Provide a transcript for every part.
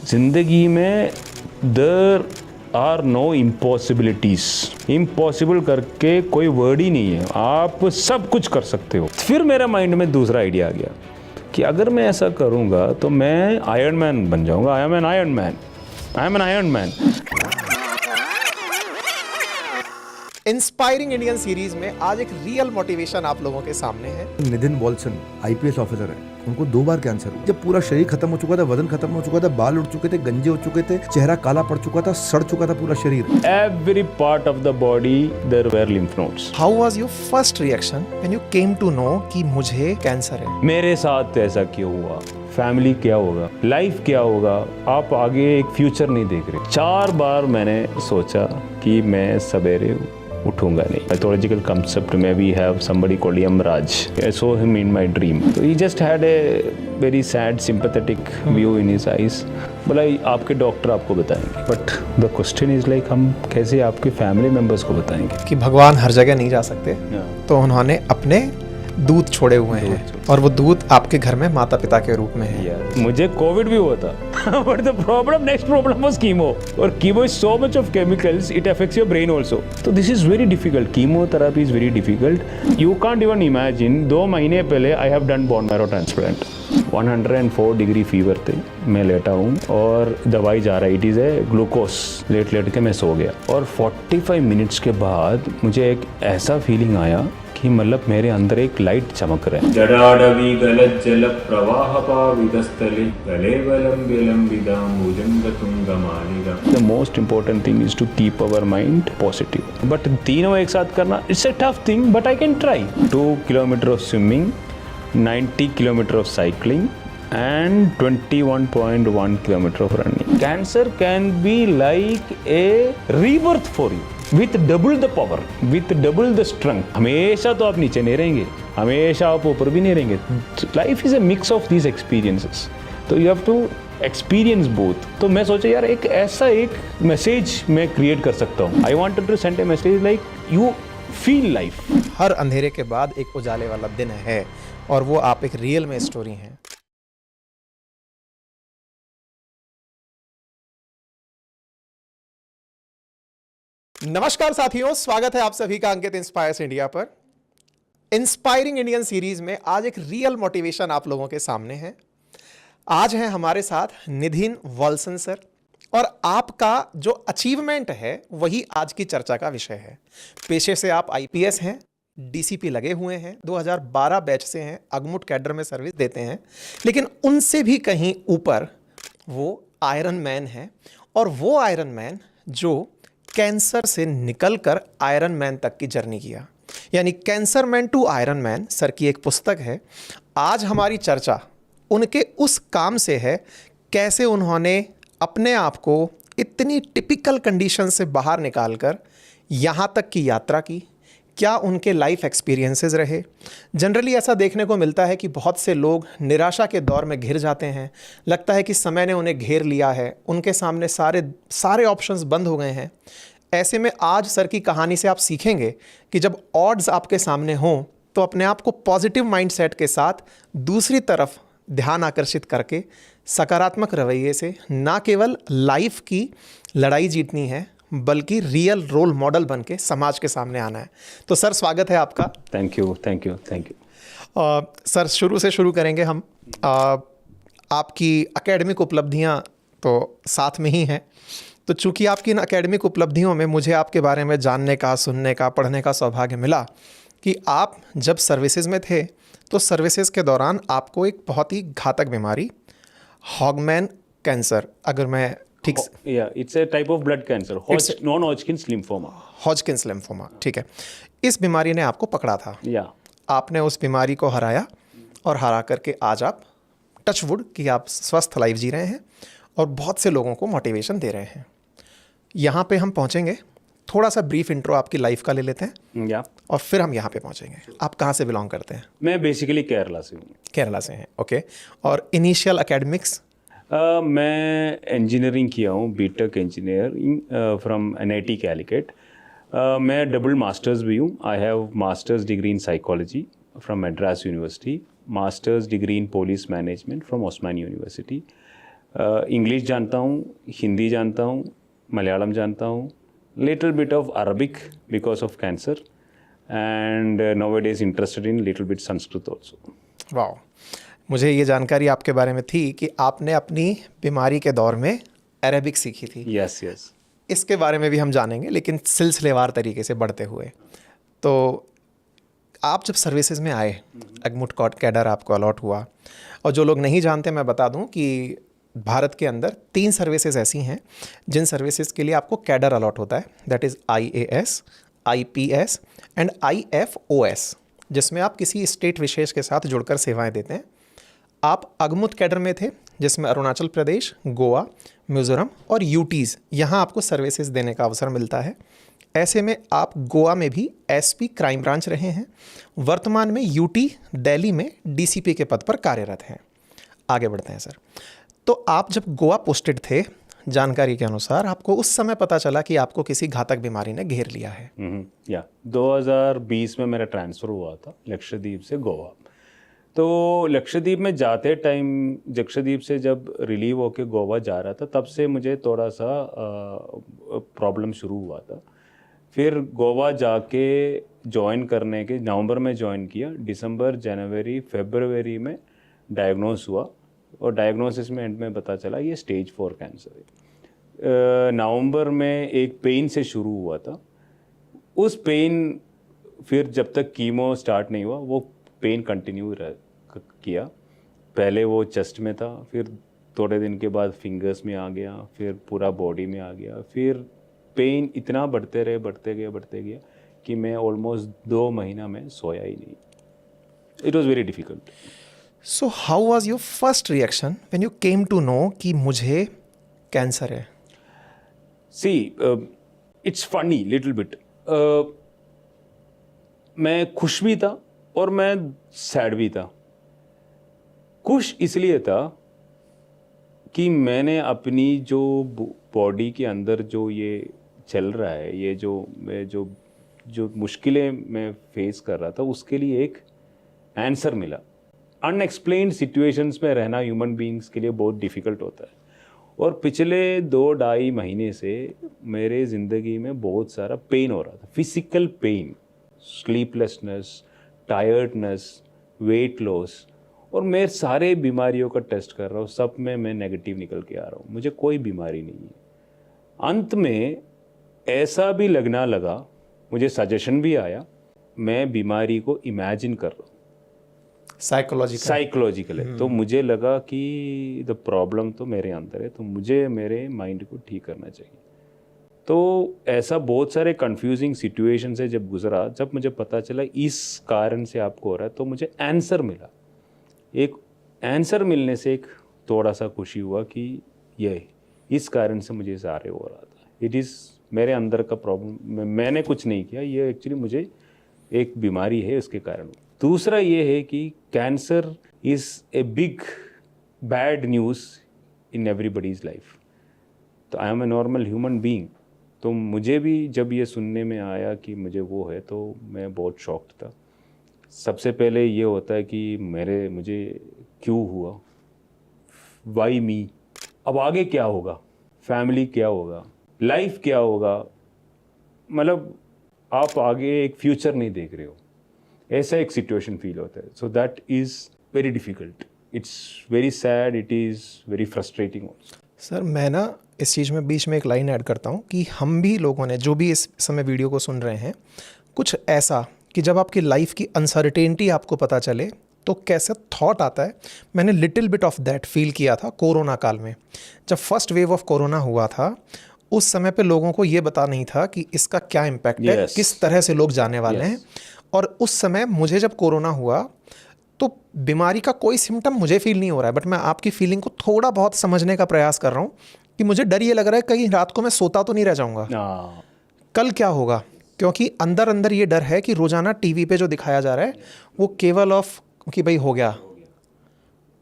जिंदगी में there are no इम्पॉसिबिलिटीज। Impossible करके कोई वर्ड ही नहीं है, आप सब कुछ कर सकते हो। फिर मेरे माइंड में दूसरा आइडिया आ गया कि अगर मैं ऐसा करूंगा तो मैं आयरन मैन बन जाऊंगा। I am an iron man, I am an iron man. Inspiring Indian series में आज एक रियल मोटिवेशन आप लोगों के सामने है। नितिन वॉल्सन आईपीएस ऑफिसर है, उनको 2 बार कैंसर हुआ। जब पूरा शरीर खत्म हो चुका था, वजन खत्म हो चुका था, बाल उड़ चुके थे, गंजे हो चुके थे, चेहरा काला पड़ चुका था, सड़ चुका था पूरा शरीर। Every part of the body there were lymph nodes. How was your first reaction when you came to know कि मुझे कैंसर है? मेरे साथ ऐसा क्यों हुआ, फैमिली क्या होगा, लाइफ क्या होगा, आप आगे एक फ्यूचर नहीं देख रहे। 4 बार मैंने सोचा कि मैं सवेरे उठूंगा नहीं। Mythological concept में we have somebody called Yamraj. I saw him in my dream. So he just had a very sad, sympathetic view in his eyes. बोला आपके डॉक्टर आपको बताएंगे, but the question is like हम कैसे आपके family members को बताएंगे कि भगवान हर जगह नहीं जा सकते। तो उन्होंने अपने दूत छोड़े हुए हैं और वो दूत आपके घर में माता पिता के रूप में है। मुझे कोविड भी हुआ था but the problem, next problem was chemo, और chemo is so much of chemicals, it affects your brain also. तो this is very difficult, chemotherapy is very difficult. You can't even imagine, 2 महीने पहले I have done bone marrow transplant. 104 degree fever थे, मैं लेटा हूँ और दवाई जा रहा है, इट इज़ ए ग्लूकोज। लेट के मैं सो गया और 45 मिनट्स के बाद मुझे एक ऐसा फीलिंग आया कि मतलब मेरे अंदर एक लाइट चमक रहा है। जडाडवी गलत जल प्रवाह पाविदस्थले गले बलम बेलम विदाम भुजंग गमालिगा। The most important thing is to keep our mind positive. But तीनों एक साथ करना it's a tough thing, but I can try. 2 kilometre of swimming, 90 kilometers of cycling and 21.1 kilometers of running. Cancer can be like a rebirth for you with double the power, with double the strength. हमेशा तो आप नीचे नहीं रहेंगे, हमेशा आप ऊपर भी नहीं रहेंगे। Life is a mix of these experiences. तो you have to experience both. तो मैं सोचा यार एक ऐसा एक मैसेज मैं क्रिएट कर सकता हूँ। I wanted to send a message like you feel life. हर अंधेरे के बाद एक उजाले वाला दिन है और वो आप एक रियल में स्टोरी हैं। नमस्कार साथियों, स्वागत है आप सभी का अंकित इंस्पायर्स इंडिया पर। इंस्पायरिंग इंडियन सीरीज में आज एक रियल मोटिवेशन आप लोगों के सामने है। आज है हमारे साथ नितिन वॉल्सन सर, और आपका जो अचीवमेंट है वही आज की चर्चा का विषय है। पेशे से आप आईपीएस हैं, डीसीपी लगे हुए हैं, 2012 बैच से हैं, अगमुट कैडर में सर्विस देते हैं, लेकिन उनसे भी कहीं ऊपर वो आयरन मैन है। और वो आयरन मैन जो कैंसर से निकलकर आयरन मैन तक की जर्नी किया, यानी cancer man to iron man sir की एक पुस्तक है। आज हमारी चर्चा उनके उस काम से है, कैसे उन्होंने अपने आप को इतनी टिपिकल कंडीशन से बाहर निकालकर यहाँ तक की यात्रा की, क्या उनके लाइफ एक्सपीरियंसेस रहे। जनरली ऐसा देखने को मिलता है कि बहुत से लोग निराशा के दौर में घिर जाते हैं, लगता है कि समय ने उन्हें घेर लिया है, उनके सामने सारे ऑप्शंस बंद हो गए हैं। ऐसे में आज सर की कहानी से आप सीखेंगे कि जब ऑड्स आपके सामने हों तो अपने आप को पॉजिटिव माइंडसेट के साथ दूसरी तरफ ध्यान आकर्षित करके सकारात्मक रवैये से ना केवल लाइफ की लड़ाई जीतनी है बल्कि रियल रोल मॉडल बन के समाज के सामने आना है। तो सर स्वागत है आपका। Thank you thank you thank you. Sir शुरू से शुरू करेंगे हम। आपकी एकेडमिक उपलब्धियां तो साथ में ही हैं, तो चूंकि आपकी इन एकेडमिक उपलब्धियों में मुझे आपके बारे में जानने का, सुनने का, पढ़ने का सौभाग्य मिला कि आप जब सर्विसेज में थे तो सर्विसेज के दौरान आपको एक बहुत ही घातक बीमारी हॉगमैन कैंसर, अगर मैं ठीक से, it's a type of blood cancer, non Hodgkin's lymphoma. Hodgkin's lymphoma, ठीक है। इस बीमारी ने आपको पकड़ा था, आपने उस बीमारी को हराया और हरा करके आज आप टच वुड कि आप स्वस्थ लाइफ जी रहे हैं और बहुत से लोगों को मोटिवेशन दे रहे हैं। यहाँ पे हम पहुँचेंगे, थोड़ा सा ब्रीफ इंट्रो आपकी लाइफ का ले लेते हैं और फिर हम यहाँ पे पहुँचेंगे। आप कहाँ से बिलोंग करते हैं? मैं बेसिकली केरला से हूँ। केरला से हैं, ओके। और इनिशियल एकेडमिक्स? मैं इंजीनियरिंग किया हूँ, BTech engineering from NIT Calicut. मैं डबल मास्टर्स भी हूँ। I have masters degree in psychology from Madras university, masters degree in police management from Osmania university, English जानता हूँ, हिंदी जानता हूँ, मलयालम जानता हूँ, little bit of Arabic because of cancer, and nowadays interested in little bit Sanskrit also. वाह, मुझे ये जानकारी आपके बारे में थी कि आपने अपनी बीमारी के दौर में अरेबिक सीखी थी। Yes, yes. इसके बारे में भी हम जानेंगे, लेकिन सिलसिलेवार तरीके से बढ़ते हुए, तो आप जब सर्विसेज में आए, अगमुट कैडर आपको अलॉट हुआ, और जो लोग नहीं जानते मैं बता दूं कि भारत के अंदर 3 सर्विसेज ऐसी हैं जिन सर्विसेज के लिए आपको कैडर अलॉट होता है, that is IAS, IPS and IFOS, जिसमें आप किसी स्टेट विशेष के साथ जुड़कर सेवाएं देते हैं। आप अगमुट कैडर में थे, जिसमें अरुणाचल प्रदेश, गोवा, मिज़ोरम और यूटीज़, यहाँ आपको सर्विसेज देने का अवसर मिलता है। ऐसे में आप गोवा में भी SP क्राइम ब्रांच रहे हैं, वर्तमान में UT दिल्ली में DCP के पद पर कार्यरत हैं। आगे बढ़ते हैं सर। तो आप जब गोवा पोस्टेड थे, जानकारी के अनुसार आपको उस समय पता चला कि आपको किसी घातक बीमारी ने घेर लिया है। या 2020 में मेरा ट्रांसफ़र हुआ था लक्षद्वीप से गोवा। तो लक्षद्वीप में जाते टाइम, लक्षद्वीप से जब रिलीव होके गोवा जा रहा था, तब से मुझे थोड़ा सा प्रॉब्लम शुरू हुआ था। फिर गोवा जाके ज्वाइन करने के, नवंबर में ज्वाइन किया, दिसंबर, जनवरी, फरवरी में डायग्नोस हुआ, और डायग्नोसिस में एंड में पता चला ये स्टेज 4 कैंसर है। नवंबर में एक पेन से शुरू हुआ था, उस पेन फिर जब तक कीमो स्टार्ट नहीं हुआ वो पेन कंटिन्यू किया। पहले वो चेस्ट में था, फिर थोड़े दिन के बाद फिंगर्स में आ गया, फिर पूरा बॉडी में आ गया, फिर पेन इतना बढ़ते गया कि मैं ऑलमोस्ट 2 महीना में सोया ही नहीं। It was very difficult. So how was your first reaction when you came to know कि मुझे कैंसर है? See, it's funny little bit. मैं खुश भी था और मैं सैड भी था। खुश इसलिए था कि मैंने अपनी जो बॉडी के अंदर जो ये चल रहा है, ये जो मुश्किलें मैं फेस कर रहा था, उसके लिए एक आंसर मिला। अनएक्सप्लेन्ड सिचुएशंस में रहना ह्यूमन बीइंग्स के लिए बहुत डिफ़िकल्ट होता है, और पिछले 2-2.5 महीने से मेरे ज़िंदगी में बहुत सारा पेन हो रहा था, physical pain, sleeplessness, tiredness, weight loss, और मैं सारे बीमारियों का टेस्ट कर रहा हूँ, सब में मैं नेगेटिव निकल के आ रहा हूँ, मुझे कोई बीमारी नहीं है। अंत में ऐसा भी लगना लगा, मुझे सजेशन भी आया, मैं बीमारी को इमेजिन कर रहा हूँ, साइकोलॉजिकल है। तो मुझे लगा कि द प्रॉब्लम तो मेरे अंदर है, तो मुझे मेरे माइंड को ठीक करना चाहिए। तो ऐसा बहुत सारे कंफ्यूजिंग सिचुएशन से जब गुजरा, जब मुझे पता चला इस कारण से आपको हो रहा है, तो मुझे आंसर मिला। एक आंसर मिलने से एक थोड़ा सा खुशी हुआ कि ये इस कारण से मुझे सारे हो रहा था। इट इज़ मेरे अंदर का प्रॉब्लम, मैंने कुछ नहीं किया, ये एक्चुअली मुझे एक बीमारी है उसके कारण। दूसरा ये है कि cancer is a big bad news in everybody's life. तो I am a normal human being, तो मुझे भी जब ये सुनने में आया कि मुझे वो है, तो मैं बहुत शॉक्ड था। सबसे पहले ये होता है कि मुझे क्यों हुआ, वाई मी, अब आगे क्या होगा, फैमिली क्या होगा, लाइफ क्या होगा, मतलब आप आगे एक फ्यूचर नहीं देख रहे हो, ऐसा एक सिचुएशन फील होता है। So that is very difficult, it's very sad, it is very frustrating also. Sir मैं ना इस चीज़ में बीच में एक लाइन ऐड करता हूँ कि हम भी लोगों ने, जो भी इस समय वीडियो को सुन रहे हैं, कुछ ऐसा कि जब आपकी लाइफ की अनसर्टेनिटी आपको पता चले तो कैसा थॉट आता है। मैंने little bit of that feel किया था कोरोना काल में, जब फर्स्ट वेव ऑफ कोरोना हुआ था। उस समय पे लोगों को ये पता नहीं था कि इसका क्या इम्पैक्ट है, किस तरह से लोग जाने वाले हैं। और उस समय मुझे जब कोरोना हुआ तो बीमारी का कोई सिम्टम मुझे फील नहीं हो रहा है, बट मैं आपकी फीलिंग को थोड़ा बहुत समझने का प्रयास कर रहा हूँ कि मुझे डर ये लग रहा है कहीं रात को मैं सोता तो नहीं रह जाऊँगा, कल क्या होगा। क्योंकि अंदर अंदर ये डर है कि रोज़ाना टीवी पे जो दिखाया जा रहा है वो केवल ऑफ कि भाई हो गया,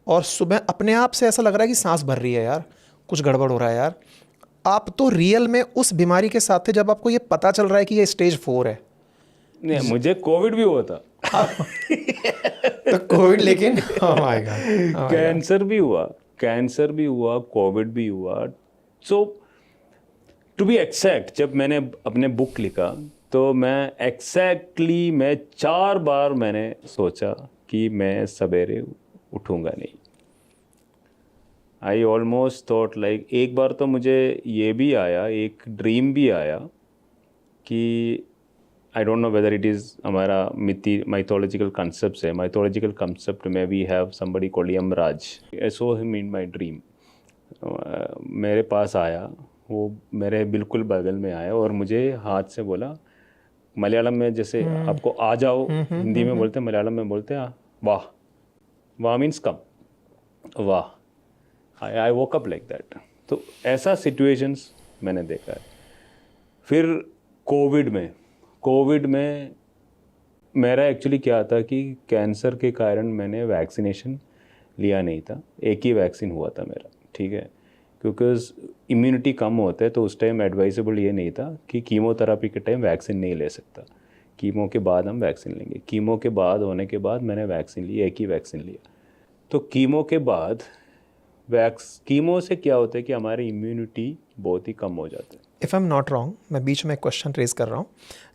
और सुबह अपने आप से ऐसा लग रहा है कि सांस भर रही है यार, कुछ गड़बड़ हो रहा है यार। आप तो रियल में उस बीमारी के साथ थे जब आपको ये पता चल रहा है कि ये स्टेज 4 है। नहीं, मुझे कोविड भी हुआ था। तो कोविड, लेकिन कैंसर भी हुआ, कैंसर भी हुआ, कोविड भी हुआ। सो टू बी एग्जैक्ट, जब मैंने अपने बुक लिखा तो मैं एग्जैक्टली मैं 4 बार मैंने सोचा कि मैं सवेरे उठूँगा नहीं। आई ऑलमोस्ट थॉट लाइक, एक बार तो मुझे ये भी आया, एक ड्रीम भी आया कि I don't know whether it is हमारा माइथोलॉजिकल कंसेप्ट है। माइथोलॉजिकल कंसेप्ट में we have somebody called Yamraj. I saw him in my dream. मेरे पास आया, वो मेरे बिल्कुल बगल में आया और मुझे हाथ से बोला, मलयालम में जैसे आपको आ जाओ हिंदी में बोलते हैं, मलयालम में बोलते हैं वाह। वाह मीन्स कम, वाह। आई वोक अप लाइक दैट। तो ऐसा सिचुएशंस मैंने देखा है। फिर कोविड में मेरा एक्चुअली क्या था कि कैंसर के कारण मैंने वैक्सीनेशन लिया नहीं था। एक ही वैक्सीन हुआ था मेरा, ठीक है, क्योंकि इम्यूनिटी कम होता है। तो उस टाइम एडवाइजेबल ये नहीं था कि कीमोथेरेपी के टाइम वैक्सीन नहीं ले सकता, कीमो के बाद हम वैक्सीन लेंगे। कीमो के बाद होने के बाद मैंने वैक्सीन ली, एक ही वैक्सीन लिया। तो कीमो के बाद कीमो से क्या होता है कि हमारी इम्यूनिटी बहुत ही कम हो जाता है। If I am not wrong, मैं बीच में एक क्वेश्चन रेज कर रहा हूँ,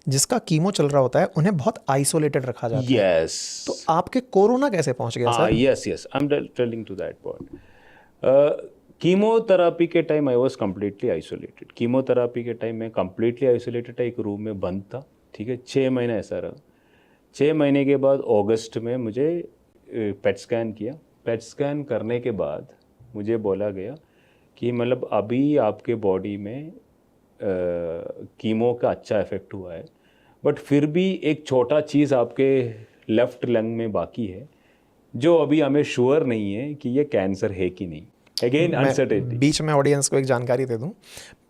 जिसका कीमो चल रहा होता है उन्हें बहुत आइसोलेटेड रखा जाता है। यस। तो आपके कोरोना कैसे पहुंच गया sir? Yes, I am telling to that point. Chemotherapy के time I was completely isolated. Chemotherapy के टाइम मैं कम्प्लीटली आइसोलेटेड था, एक रूम में बंद था, ठीक है। 6 महीने ऐसा रहा। 6 महीने के बाद अगस्त में मुझे पेट स्कैन किया। पेट स्कैन करने के बाद मुझे बोला गया कि मतलब अभी आपके बॉडी में कीमो का अच्छा इफेक्ट हुआ है, बट फिर भी एक छोटा चीज़ आपके लेफ्ट लंग में बाकी है जो अभी हमें श्योर नहीं है कि ये कैंसर है कि नहीं। Again uncertainty. बीच में ऑडियंस को एक जानकारी दे दूं,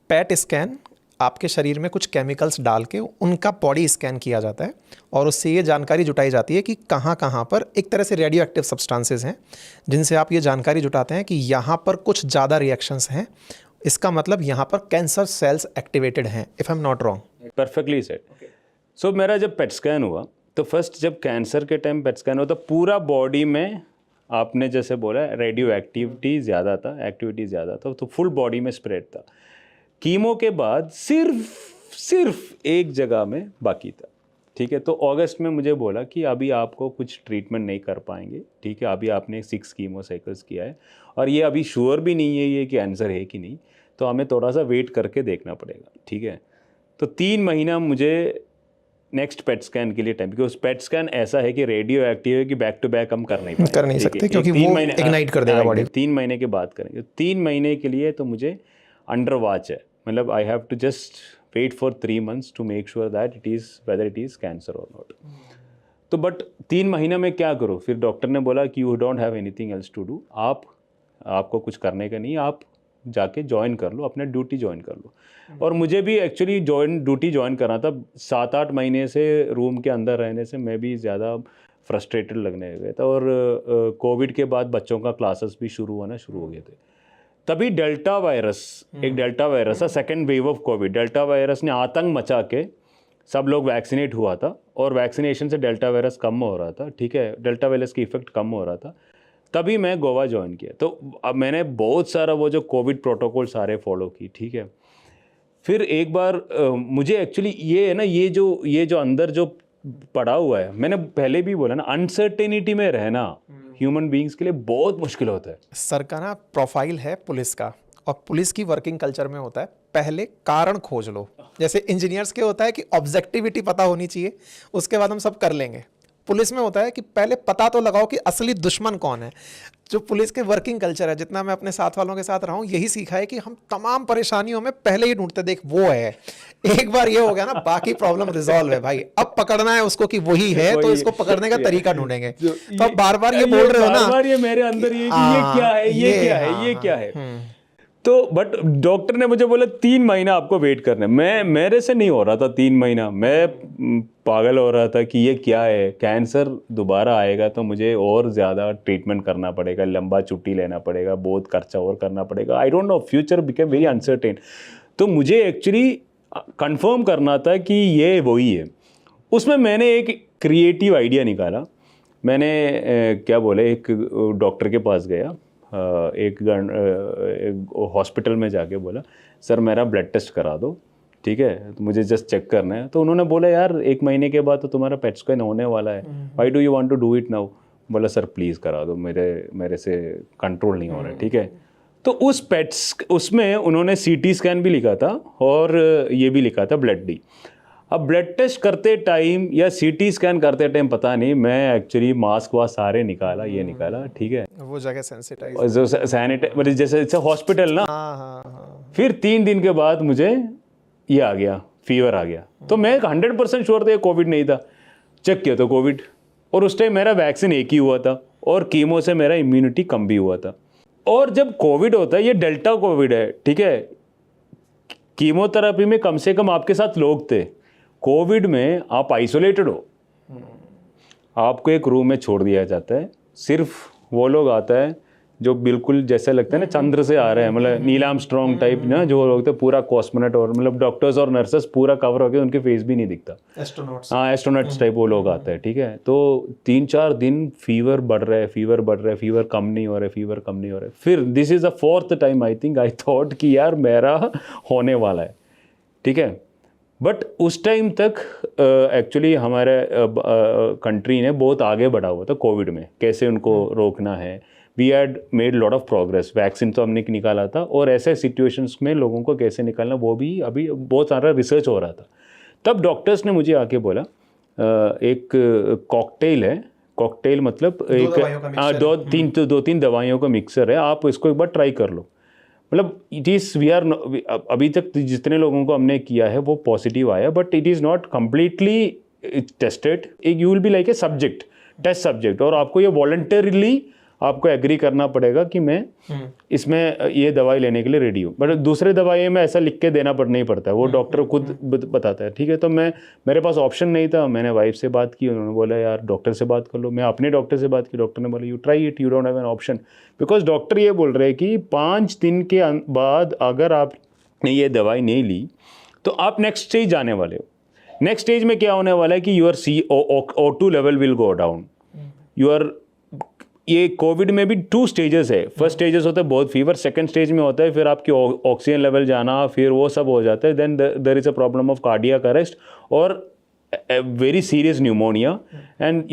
पेट स्कैन आपके शरीर में कुछ केमिकल्स डाल के उनका बॉडी स्कैन किया जाता है और उससे ये जानकारी जुटाई जाती है कि कहाँ कहाँ पर एक तरह से रेडियो एक्टिव सब्सटेंसेस हैं, जिनसे आप ये जानकारी जुटाते हैं कि यहाँ पर कुछ ज़्यादा रिएक्शंस हैं, इसका मतलब यहाँ पर कैंसर सेल्स एक्टिवेटेड हैं। If I am not wrong. Perfectly said. So मेरा जब पेट स्कैन हुआ तो फर्स्ट जब कैंसर के टाइम पेट स्कैन हुआ तो पूरा बॉडी में आपने जैसे बोला रेडियो एक्टिविटी ज़्यादा था, तो फुल बॉडी में स्प्रेड था। कीमो के बाद सिर्फ एक जगह में बाकी था, ठीक है। तो अगस्त में मुझे बोला कि अभी आपको कुछ ट्रीटमेंट नहीं कर पाएंगे, ठीक है। अभी आपने 6 कीमो साइकिल्स किया है और ये अभी श्योर भी नहीं है ये कि कैंसर है कि नहीं, तो हमें थोड़ा सा वेट करके देखना पड़ेगा, ठीक है। तो 3 महीना मुझे नेक्स्ट पेट स्कैन के लिए टाइम, क्योंकि उस पेट स्कैन ऐसा है कि रेडियो एक्टिव है कि बैक टू बैक हम कर नहीं सकते क्योंकि वो इग्नाइट कर देगा बॉडी। 3 महीने के बाद करेंगे। 3 महीने के लिए तो मुझे अंडर वॉच है, मतलब I have to just wait for 3 months to make sure that it is whether it is cancer और नॉट। तो बट 3 महीने में क्या करो, फिर डॉक्टर ने बोला कि you don't have anything else to do, आपको कुछ करने का नहीं, आप जाके ज्वाइन कर लो, अपना ड्यूटी ज्वाइन कर लो। और मुझे भी एक्चुअली ड्यूटी ज्वाइन करना था। 7-8 महीने से रूम के अंदर रहने से मैं भी ज़्यादा फ्रस्ट्रेटेड लगने लग गया था। और कोविड के बाद बच्चों का क्लासेस भी शुरू हो गए थे। तभी डेल्टा वायरस, एक डेल्टा वायरस था, second wave of Covid. Delta virus ने आतंक मचा के सब लोग वैक्सीनेट हुआ था और वैक्सीनेशन से डेल्टा वायरस कम हो रहा था, ठीक है, डेल्टा वायरस की इफेक्ट कम हो रहा था। तभी मैं गोवा ज्वाइन किया। तो अब मैंने बहुत सारा वो जो कोविड प्रोटोकॉल सारे फॉलो की, ठीक है। फिर एक बार मुझे एक्चुअली ये है ना, ये जो अंदर जो पड़ा हुआ है, मैंने पहले भी बोला ना, अनसर्टेनिटी में रहना ह्यूमन बीइंग्स के लिए बहुत मुश्किल होता है। सर का ना प्रोफाइल है पुलिस का, और पुलिस की वर्किंग कल्चर में होता है पहले कारण खोज लो। जैसे इंजीनियर्स के होता है कि ऑब्जेक्टिविटी पता होनी चाहिए, उसके बाद हम सब कर लेंगे। पुलिस में होता है कि पहले पता तो लगाओ कि असली दुश्मन कौन है। जो पुलिस के वर्किंग कल्चर है, जितना मैं अपने साथ वालों के साथ रहा हूँ, यही सीखा है कि हम तमाम परेशानियों में पहले ही ढूंढते, देख वो है, एक बार ये हो गया ना, बाकी प्रॉब्लम रिजॉल्व है भाई, अब पकड़ना है उसको कि वही है, तो इसको पकड़ने का तरीका ढूंढेंगे। तो अब बार बार ये बोल रहे हो ना, बार ये मेरे अंदर ये क्या है, ये क्या है। तो बट डॉक्टर ने मुझे बोला 3 महीना आपको वेट करना है। मेरे से नहीं हो रहा था 3 महीना, मैं पागल हो रहा था कि ये क्या है, कैंसर दोबारा आएगा तो मुझे और ज़्यादा ट्रीटमेंट करना पड़ेगा, लंबा छुट्टी लेना पड़ेगा, बहुत खर्चा और करना पड़ेगा। आई don't no, future became very uncertain. तो मुझे एक्चुअली कंफर्म करना था कि ये वही है। उसमें मैंने एक क्रिएटिव आइडिया निकाला। मैंने क्या बोले, एक डॉक्टर के पास गया, एक हॉस्पिटल में जाके बोला सर मेरा ब्लड टेस्ट करा दो, ठीक है, तो मुझे जस्ट चेक करना है। तो उन्होंने बोला यार 1 महीने के बाद तो तुम्हारा पेट स्कैन होने वाला है, why do you want to do it now. बोला सर प्लीज़ करा दो, मेरे से कंट्रोल नहीं हो रहा है, ठीक है। तो उसमें उन्होंने CT स्कैन भी लिखा था और ये भी लिखा था ब्लड डी। अब ब्लड टेस्ट करते टाइम या CT स्कैन करते टाइम पता नहीं, मैं एक्चुअली मास्क वास्क सारे निकाला, ये निकाला, ठीक है, वो जगह सेंसिटाइज, और जो सैनिटाइज जैसे हॉस्पिटल ना। हाँ। फिर 3 दिन के बाद मुझे ये आ गया, फीवर आ गया। तो मैं 100% श्योर था कोविड नहीं था, चेक किया तो कोविड। और उस टाइम मेरा वैक्सीन एक ही हुआ था और कीमो से मेरा इम्यूनिटी कम भी हुआ था। और जब कोविड होता है, ये डेल्टा कोविड है, ठीक है, कीमोथेरेपी में कम से कम आपके साथ लोग थे। कोविड में आप आइसोलेटेड हो, आपको एक रूम में छोड़ दिया जाता है, सिर्फ वो लोग आता है जो बिल्कुल जैसे लगता है ना चंद्र से आ रहे हैं, मतलब नील आर्मस्ट्रॉन्ग टाइप ना, जो लोग थे पूरा कॉस्मोनेट, और मतलब डॉक्टर्स और नर्सेस पूरा कवर हो गए, उनके फेस भी नहीं दिखता, एस्ट्रोनॉट्स। हाँ एस्ट्रोनॉट्स टाइप वो लोग आते हैं, ठीक है। तो 3-4 दिन फीवर बढ़ रहा है, फीवर कम नहीं हो रहा है, फिर this is the 4th time I think I thought कि यार मेरा होने वाला है, ठीक है। बट उस टाइम तक एक्चुअली हमारे कंट्री ने बहुत आगे बढ़ा हुआ था कोविड में, कैसे उनको रोकना है। We had made lot of progress, vaccine तो हमने निकाला था, और ऐसे सिचुएशंस में लोगों को कैसे निकालना वो भी अभी बहुत सारा रिसर्च हो रहा था। तब डॉक्टर्स ने मुझे आके बोला एक कॉकटेल है, कॉकटेल मतलब दो तीन दवाइयों का मिक्सर है, आप इसको एक बार ट्राई कर लो। मतलब इट इज़ अभी तक जितने लोगों को हमने किया है वो पॉजिटिव आया, but it is not completely tested. You will be like a subject, test subject, और आपको ये वॉलंटरीली आपको एग्री करना पड़ेगा कि मैं इसमें ये दवाई लेने के लिए रेडी हूँ। बट दूसरे दवाई में ऐसा लिख के देना नहीं पड़ता है, वो डॉक्टर खुद बताता है, ठीक है। तो मेरे पास ऑप्शन नहीं था, मैंने वाइफ से बात की, उन्होंने बोला यार डॉक्टर से बात कर लो। मैं अपने डॉक्टर से बात की, डॉक्टर ने बोला you try it, you don't have an option, because doctor ये बोल रहे हैं कि 5 दिन के बाद अगर आपने ये दवाई नहीं ली तो आप नेक्स्ट स्टेज जाने वाले हो। नेक्स्ट स्टेज में क्या होने वाला है कि your CO2 level will go down. ये कोविड में भी 2 स्टेजेस है। फर्स्ट स्टेजेस होता है बहुत फीवर, सेकंड स्टेज में होता है फिर आपकी ऑक्सीजन लेवल जाना, फिर वो सब हो जाता है, then there is a problem of cardiac arrest और very serious pneumonia, and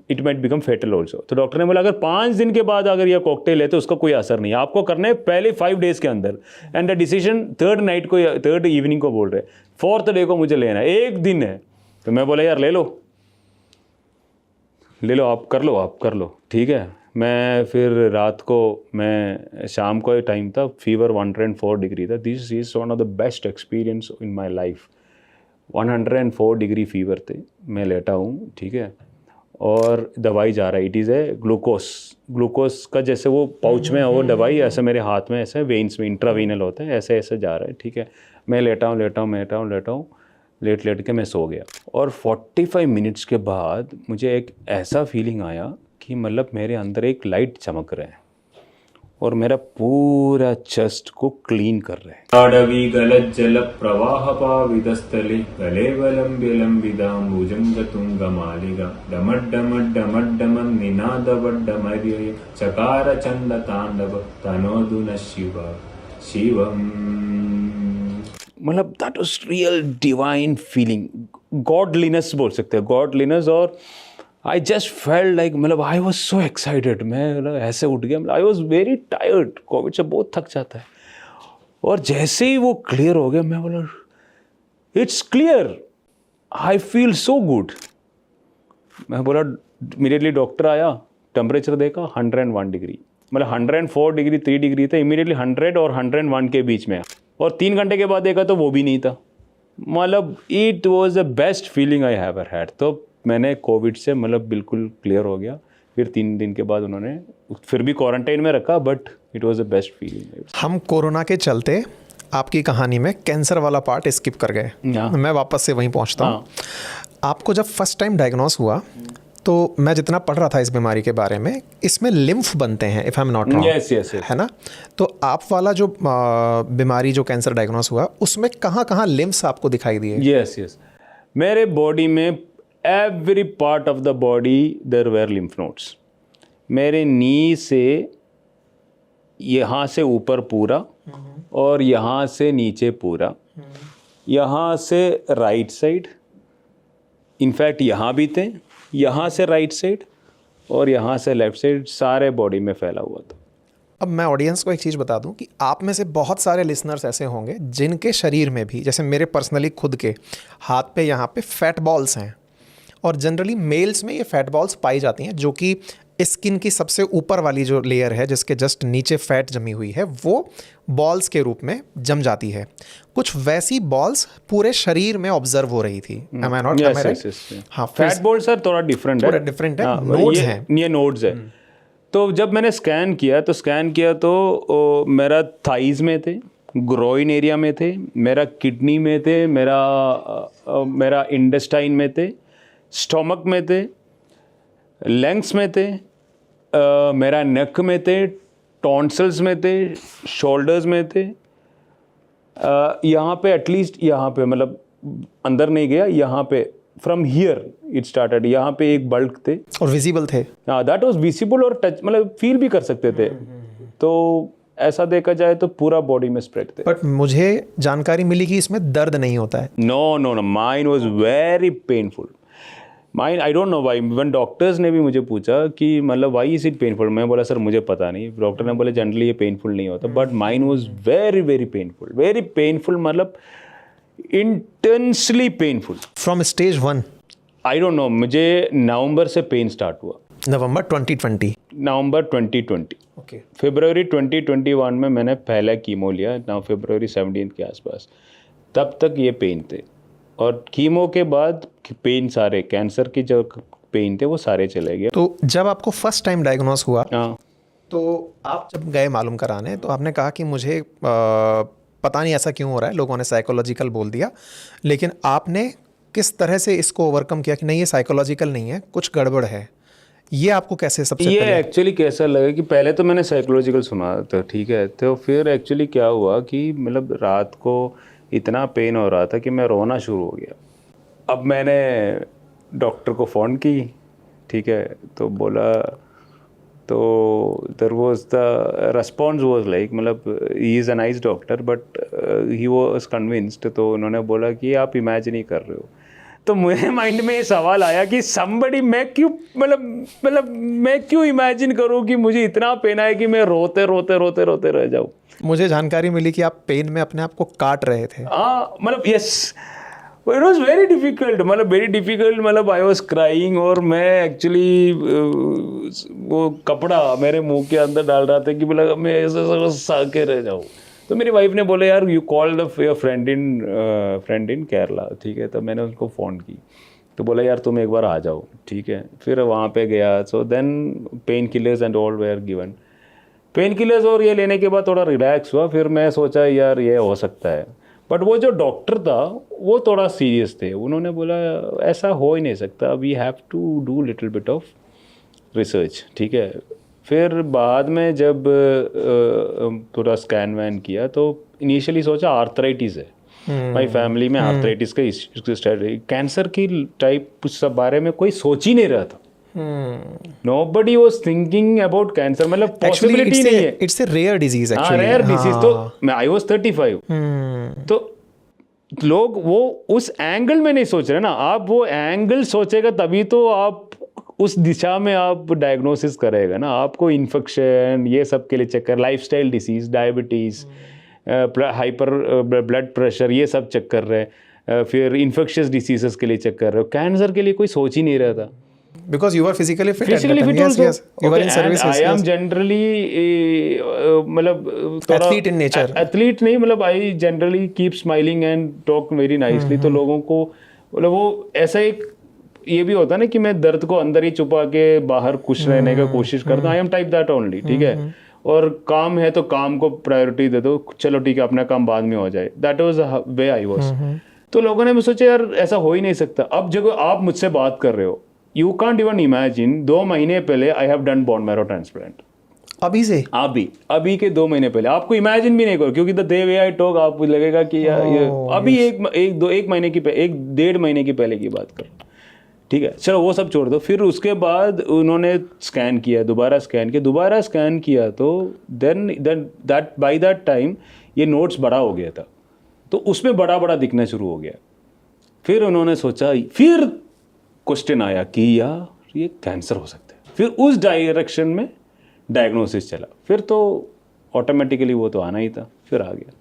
it might become fatal also. तो डॉक्टर ने बोला अगर 5 दिन के बाद अगर ये कॉकटेल है तो उसका कोई असर नहीं है, आपको करना है पहले 5 डेज के अंदर, and the decision 3rd evening को बोल रहे हैं, 4th डे को मुझे लेना है, 1 दिन है। तो मैं बोला यार ले लो आप कर लो, ठीक है। मैं फिर रात को, मैं शाम को टाइम था, फीवर 104 डिग्री था। This is one of the best experience in my life. 104 degree fever थे, मैं लेटा हूँ, ठीक है, और दवाई जा रहा है, इट इज़ ए ग्लूकोस का जैसे वो पाउच में वो दवाई ऐसे मेरे हाथ में ऐसे वेन्स में इंट्रावीनल होता है, ऐसे जा रहा है, ठीक है। मैं लेटा हूँ, लेट के मैं सो गया। और 45 मिनट्स के बाद मुझे एक ऐसा फीलिंग आया कि मतलब मेरे अंदर एक लाइट चमक रहा है और मेरा पूरा चेस्ट को क्लीन कर रहे हैं। अडवी गलत जल प्रवाह पावितस्थले गले वलंबिदाम्बुजं गतुंगमालिगा डमड्डमड्डमड्डमं निनादवड्डमर्यय चकार चंद तांडव तनोदुन शिवम। मतलब that was real divine feeling, godliness बोल सकते हैं, गॉडलीनेस। और आई जस्ट फेल्ट लाइक, मतलब आई वॉज सो एक्साइटेड, मैं ऐसे उठ गया, आई वॉज वेरी टायर्ड, कोविड से बहुत थक जाता है। और जैसे ही वो क्लियर हो गया, मैं बोला it's clear, I feel so good. मैं बोला इमीडिएटली डॉक्टर आया, टेम्परेचर देखा 101 डिग्री, मतलब 104 डिग्री 3 डिग्री था, इमीडिएटली 100 और 101 के बीच में। और 3 घंटे के बाद देखा तो वो भी नहीं था। मतलब it was the best feeling I have ever had. तो मैंने कोविड से मतलब बिल्कुल क्लियर हो गया। फिर 3 दिन के बाद उन्होंने फिर भी क्वारंटाइन में रखा, but it was the best feeling. हम कोरोना के चलते आपकी कहानी में कैंसर वाला पार्ट स्किप कर गए, मैं वापस से वहीं पहुंचता हूँ। आपको जब फर्स्ट टाइम डायग्नोस हुआ तो मैं जितना पढ़ रहा था इस बीमारी के बारे में, इसमें लिम्फ बनते हैं, if I am not wrong, yes. है ना? तो आप वाला जो बीमारी जो कैंसर डायग्नोस हुआ उसमें कहाँ लिम्फ्स आपको दिखाई दिए? यस मेरे बॉडी में every part of the body there were lymph nodes. मेरे नी से यहाँ से ऊपर पूरा और यहाँ से नीचे पूरा, यहाँ से राइट साइड, इनफैक्ट यहाँ भी थे, यहाँ से राइट साइड और यहाँ से लेफ्ट साइड, सारे बॉडी में फैला हुआ था। अब मैं ऑडियंस को एक चीज़ बता दूं कि आप में से बहुत सारे लिसनर्स ऐसे होंगे जिनके शरीर में भी, जैसे मेरे पर्सनली खुद के हाथ पे यहाँ पे फैट बॉल्स हैं, और जनरली मेल्स में ये फैट बॉल्स पाई जाती हैं, जो कि स्किन की सबसे ऊपर वाली जो लेयर है जिसके जस्ट नीचे फैट जमी हुई है वो बॉल्स के रूप में जम जाती है। कुछ वैसी बॉल्स पूरे शरीर में ऑब्जर्व हो रही थी। Am I not? Am I right? हाँ, फैट बॉल्स सर थोड़ा डिफरेंट है, थोड़ा डिफरेंट है, नोड्स हैं। ये नोड्स है। तो जब मैंने स्कैन किया तो मेरा थाइज में थे, ग्रोइन एरिया में थे, मेरा किडनी में थे, मेरा इंटेस्टाइन में थे, स्टोमक में थे, लंग्स में थे, मेरा नेक में थे, टॉन्सिल्स में थे, शोल्डर्स में थे, यहाँ पे एटलीस्ट, यहाँ पे मतलब अंदर नहीं गया, यहाँ पे फ्रॉम हियर इट स्टार्टेड, यहाँ पे एक बल्क थे और विजिबल थे। हाँ, दैट वाज विजिबल और टच, मतलब फील भी कर सकते थे। तो ऐसा देखा जाए तो पूरा बॉडी में स्प्रेड थे। बट मुझे जानकारी मिली कि इसमें दर्द नहीं होता है। No no no, mine was very painful. Mine, I don't know why, even doctors ने भी मुझे पूछा कि मतलब वाई इज इट पेनफुल। मैं बोला सर मुझे पता नहीं। डॉक्टर ने बोले जनरली ये पेनफुल नहीं होता, but mine was very very painful, very painful, मतलब intensely painful. From stage 1? I don't know, मुझे नवंबर से पेन स्टार्ट हुआ। नवंबर 2020? नवंबर 2020। ओके। फरवरी 2021 में मैंने पहला कीमो लिया, ना फरवरी 17 के आसपास। तब तक ये पेन थे, और कीमो के बाद पेन सारे, कैंसर की जो पेन थे वो सारे चले गए। तो जब आपको फर्स्ट टाइम डायग्नोस हुआ, हाँ, तो आप जब गए मालूम कराने, तो आपने कहा कि मुझे पता नहीं ऐसा क्यों हो रहा है, लोगों ने साइकोलॉजिकल बोल दिया, लेकिन आपने किस तरह से इसको ओवरकम किया कि नहीं ये साइकोलॉजिकल नहीं है, कुछ गड़बड़ है? ये आपको कैसे सबसे ये पहले एक्चुअली कैसा लगा कि पहले तो मैंने साइकोलॉजिकल सुना था, ठीक है, तो फिर एक्चुअली क्या हुआ कि मतलब रात को इतना पेन हो रहा था कि मैं रोना शुरू हो गया। अब मैंने डॉक्टर को फ़ोन की, ठीक है, तो बोला, तो there was the response was like, मतलब he is a nice doctor but he was convinced. तो उन्होंने बोला कि आप इमेजिन ही कर रहे हो। तो मेरे माइंड में ये सवाल आया कि समबडी, मैं क्यों, मतलब मैं क्यों इमेजिन करूं कि मुझे इतना पेन है कि मैं रोते रोते रोते रोते रह जाऊं। मुझे जानकारी मिली कि आप पेन में अपने आप को काट रहे थे। हाँ, मतलब yes, it was very difficult, मतलब वेरी डिफिकल्ट, मतलब आई वॉज क्राइंग, और मैं एक्चुअली वो कपड़ा मेरे मुंह के अंदर डाल रहा था कि बोला मैं ऐसा सा के रह जाऊँ। तो मेरी वाइफ ने बोला यार you call the your friend in Kerala, ठीक है। तो मैंने उनको फ़ोन की, तो बोला यार तुम एक बार आ जाओ, ठीक है। फिर वहाँ पे गया, so then pain killers and all were given. Pain killers और ये लेने के बाद थोड़ा रिलैक्स हुआ। फिर मैं सोचा यार ये हो सकता है, बट वो जो डॉक्टर था वो थोड़ा सीरियस थे। उन्होंने बोला ऐसा हो ही नहीं सकता, we have to do little bit of research, ठीक है। फिर बाद में जब थोड़ा स्कैन वैन किया तो इनिशियली सोचा आर्थराइटिस है, भाई फैमिली में आर्थराइटिस का कैंसर की टाइप सब बारे में कोई सोच ही नहीं रहा था। Nobody was thinking about cancer, मतलब पॉसिबिलिटी नहीं है। It's a rare disease actually. Rare disease. तो मैं आई वाज 35, तो लोग वो उस एंगल में नहीं सोच रहे ना। आप वो एंगल सोचेगा तभी तो आप उस दिशा में आप डायग्नोसिस करेगा ना। आपको इन्फेक्शन ये सब के लिए चेक कर, lifestyle disease, diabetes, hyper blood pressure, ये सब चेक कर रहे हैं। फिर इन्फेक्शियस डिसीजेस के लिए चेक कर रहे हो, कैंसर के लिए कोई सोच ही नहीं रहा था। Because you were physically fit. Physically fit yes, also. yes. You were in services. I am generally मतलब athlete in nature. Athlete नहीं, मतलब I generally keep smiling and talk very nicely. तो लोगों को मतलब वो ऐसा एक ये भी होता है ना कि मैं दर्द को अंदर ही छुपा के बाहर खुश रहने का कोशिश करता हूँ। I am type that only, ठीक है। और काम है तो काम को प्रायोरिटी दे दो, चलो ठीक है अपना काम बाद में हो जाए। That was the way I was. तो लोगों ने मुझे सोचा यार ऐसा हो ही नहीं सकता। अब जब आप मुझसे बात कर रहे हो, यू कांट इवन इमेजिन 2 महीने पहले I have done bone marrow transplant. अभी से? अभी के 2 महीने पहले आपको इमेजिन भी नहीं करो, क्योंकि the day way I talk आपको लगेगा कि यार ये अभी एक डेढ़ महीने की पहले की बात कर। ठीक है, चलो वो सब छोड़ दो। फिर उसके बाद उन्होंने स्कैन किया, दोबारा स्कैन किया तो then that by that time ये नोट्स बड़ा हो गया था, तो उसमें बड़ा बड़ा दिखना शुरू हो गया। फिर उन्होंने सोचा, फिर क्वेश्चन आया कि यार ये कैंसर हो सकता है। फिर उस डायरेक्शन में डायग्नोसिस चला, फिर तो ऑटोमेटिकली वो तो आना ही था, फिर आ गया।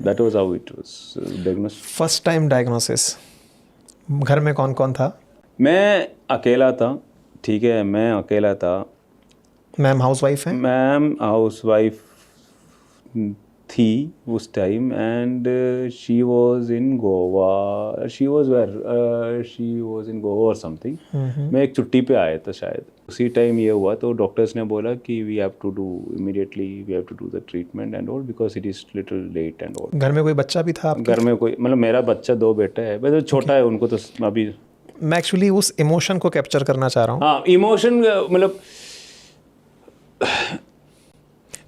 That was how it was diagnose. First time diagnosis, घर में कौन कौन था? मैं अकेला था, ठीक है, मैं अकेला था। मैम हाउसवाइफ हैं? मैम हाउसवाइफ थी उस time, and she was in Goa, she was in Goa और समथिंग। मैं एक छुट्टी पे आया था शायद, उसी टाइम ये हुआ। तो डॉक्टर्स ने बोला कि we have to do the treatment and all because it is little late and all. घर में कोई बच्चा भी था आपके? घर में कोई, मतलब मेरा बच्चा, 2 बेटे हैं, बस छोटा है, उनको तो अभी। मैं एक्चुअली उस इमोशन को कैप्चर करना चाह रहा हूँ। हाँ, इमोशन मतलब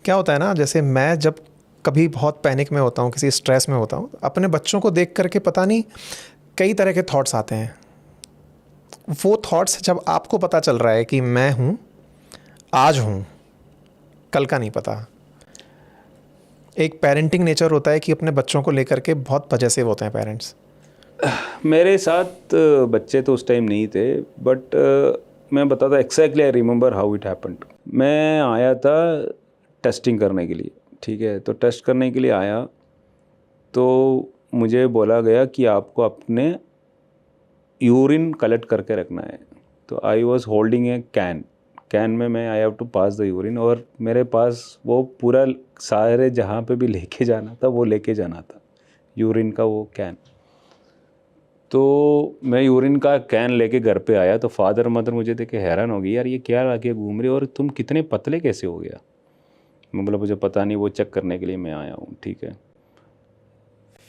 क्या होता है ना, जैसे मैं जब कभी बहुत पैनिक में होता हूँ, किसी स्ट्रेस में होता हूँ, अपने बच्चों को देख करके पता नहीं कई तरह के थॉट्स आते हैं। वो थॉट्स जब आपको पता चल रहा है कि मैं हूँ, आज हूँ, कल का नहीं पता। एक पेरेंटिंग नेचर होता है कि अपने बच्चों को लेकर के बहुत पजेसिव होते हैं पेरेंट्स। मेरे साथ बच्चे तो उस टाइम नहीं थे, बट मैं बताता exactly, I remember how it happened. मैं आया था टेस्टिंग करने के लिए, ठीक है, तो टेस्ट करने के लिए आया तो मुझे बोला गया कि आपको अपने यूरिन कलेक्ट करके रखना है। तो I was holding a can में मैं I have to pass the urine, और मेरे पास वो पूरा सारे जहाँ पे भी लेके जाना था वो लेके जाना था, यूरिन का वो कैन। तो मैं यूरिन का कैन लेके घर पे आया तो फादर मदर मुझे देख के हैरान हो गई, यार ये क्या लाके घूम रही हो और तुम कितने पतले कैसे हो गया। मैं बोला मुझे पता नहीं, वो चेक करने के लिए मैं आया हूँ, ठीक है।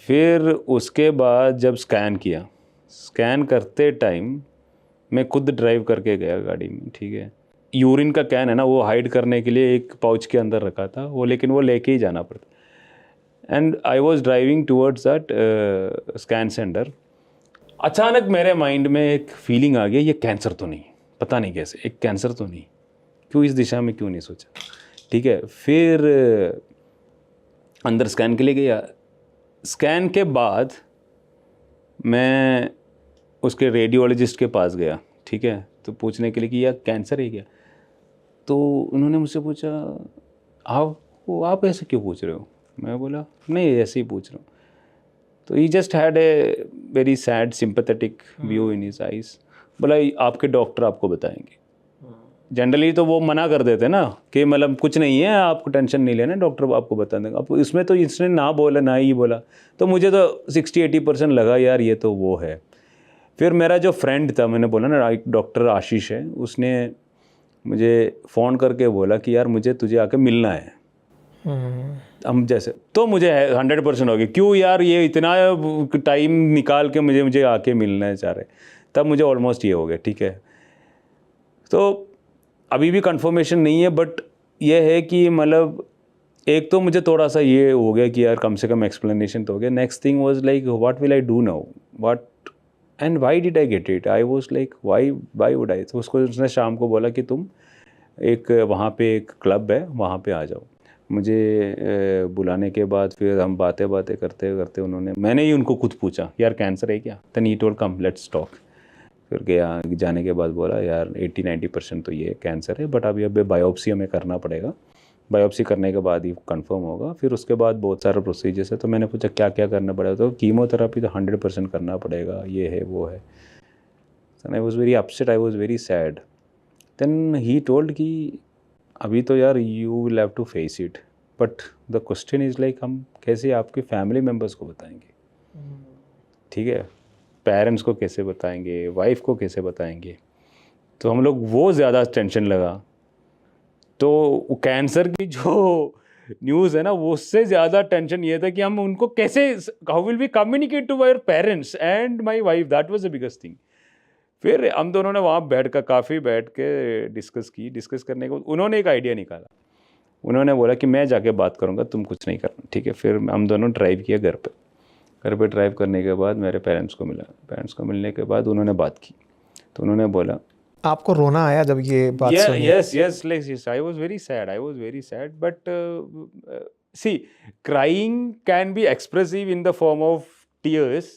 फिर उसके बाद जब स्कैन करते टाइम मैं खुद ड्राइव करके गया गाड़ी में, ठीक है। यूरिन का कैन है ना, वो हाइड करने के लिए एक पाउच के अंदर रखा था वो, लेकिन वो लेके ही जाना पड़ता। And I was driving towards that scan centre. अचानक मेरे माइंड में एक फीलिंग आ गया, ये कैंसर तो नहीं, पता नहीं कैसे, एक कैंसर तो नहीं, क्यों इस दिशा में क्यों नहीं सोचा, ठीक है। फिर अंदर स्कैन के लिए गया। स्कैन के बाद मैं उसके रेडियोलॉजिस्ट के पास गया, ठीक है, तो पूछने के लिए कि यह कैंसर है क्या। तो उन्होंने मुझसे पूछा, आप ऐसे क्यों पूछ रहे हो। मैं बोला नहीं, ऐसे ही पूछ रहा हूँ। तो he just had a very sad sympathetic view in his eyes. बोला आपके डॉक्टर आपको बताएंगे। जनरली तो वो मना कर देते ना कि मतलब कुछ नहीं है, आपको टेंशन नहीं लेना, डॉक्टर आपको बता देंगे। अब इसमें तो इसने ना बोला, ना ही बोला, तो मुझे तो 60-80% लगा यार ये तो वो है। फिर मेरा जो फ्रेंड था, मैंने बोला ना डॉक्टर आशीष है, उसने मुझे फ़ोन करके बोला कि यार मुझे तुझे आके मिलना है। हम जैसे तो मुझे 100% हो गया, क्यों यार ये इतना टाइम निकाल के मुझे आके मिलना है चाह रहे, तब मुझे ऑलमोस्ट ये हो गया, ठीक है। तो अभी भी कंफर्मेशन नहीं है, बट ये है कि मतलब एक तो मुझे थोड़ा सा ये हो गया कि यार कम से कम एक्सप्लेनेशन तो हो गया। Next thing was like what will I do now, what and why did I get it. I was like why would I. तो उसने शाम को बोला कि तुम एक वहाँ पे एक क्लब है, वहाँ पे आ जाओ। मुझे बुलाने के बाद फिर हम बातें करते करते मैंने ही उनको खुद पूछा यार कैंसर है क्या। Then he told come let's talk. फिर गया, जाने के बाद बोला यार 80-90% तो ये कैंसर है, बट अभी बायोप्सी हमें करना पड़ेगा, बायोप्सी करने के बाद ही कंफर्म होगा। फिर उसके बाद बहुत सारे प्रोसीजर्स है। तो मैंने पूछा क्या क्या करना पड़ेगा। तो कीमोथेरेपी तो 100% करना पड़ेगा, ये है वो है। I was very upset, I was very sad. Then he told कि अभी तो यार you will have to face it, but the question is like हम कैसे आपके फैमिली मेम्बर्स को बताएंगे, ठीक है, पेरेंट्स को कैसे बताएंगे, वाइफ को कैसे बताएंगे। तो हम लोग वो ज़्यादा टेंशन लगा। तो कैंसर की जो न्यूज़ है ना, वो उससे ज़्यादा टेंशन ये था कि हम उनको कैसे, how will we communicate to our parents and my wife, that was the biggest thing. फिर हम दोनों ने वहाँ काफ़ी बैठ के डिस्कस करने के बाद उन्होंने एक आइडिया निकाला। उन्होंने बोला कि मैं जाके बात करूँगा, तुम कुछ नहीं करना, ठीक है। फिर हम दोनों ड्राइव किया घर पे। घर पे ड्राइव करने के बाद मेरे पेरेंट्स को मिला, पेरेंट्स को मिलने के बाद उन्होंने बात की, तो उन्होंने बोला आपको रोना आया जब ये बात सुनी? yes, like this, I was very sad, but see, crying can be expressive in the form of tears,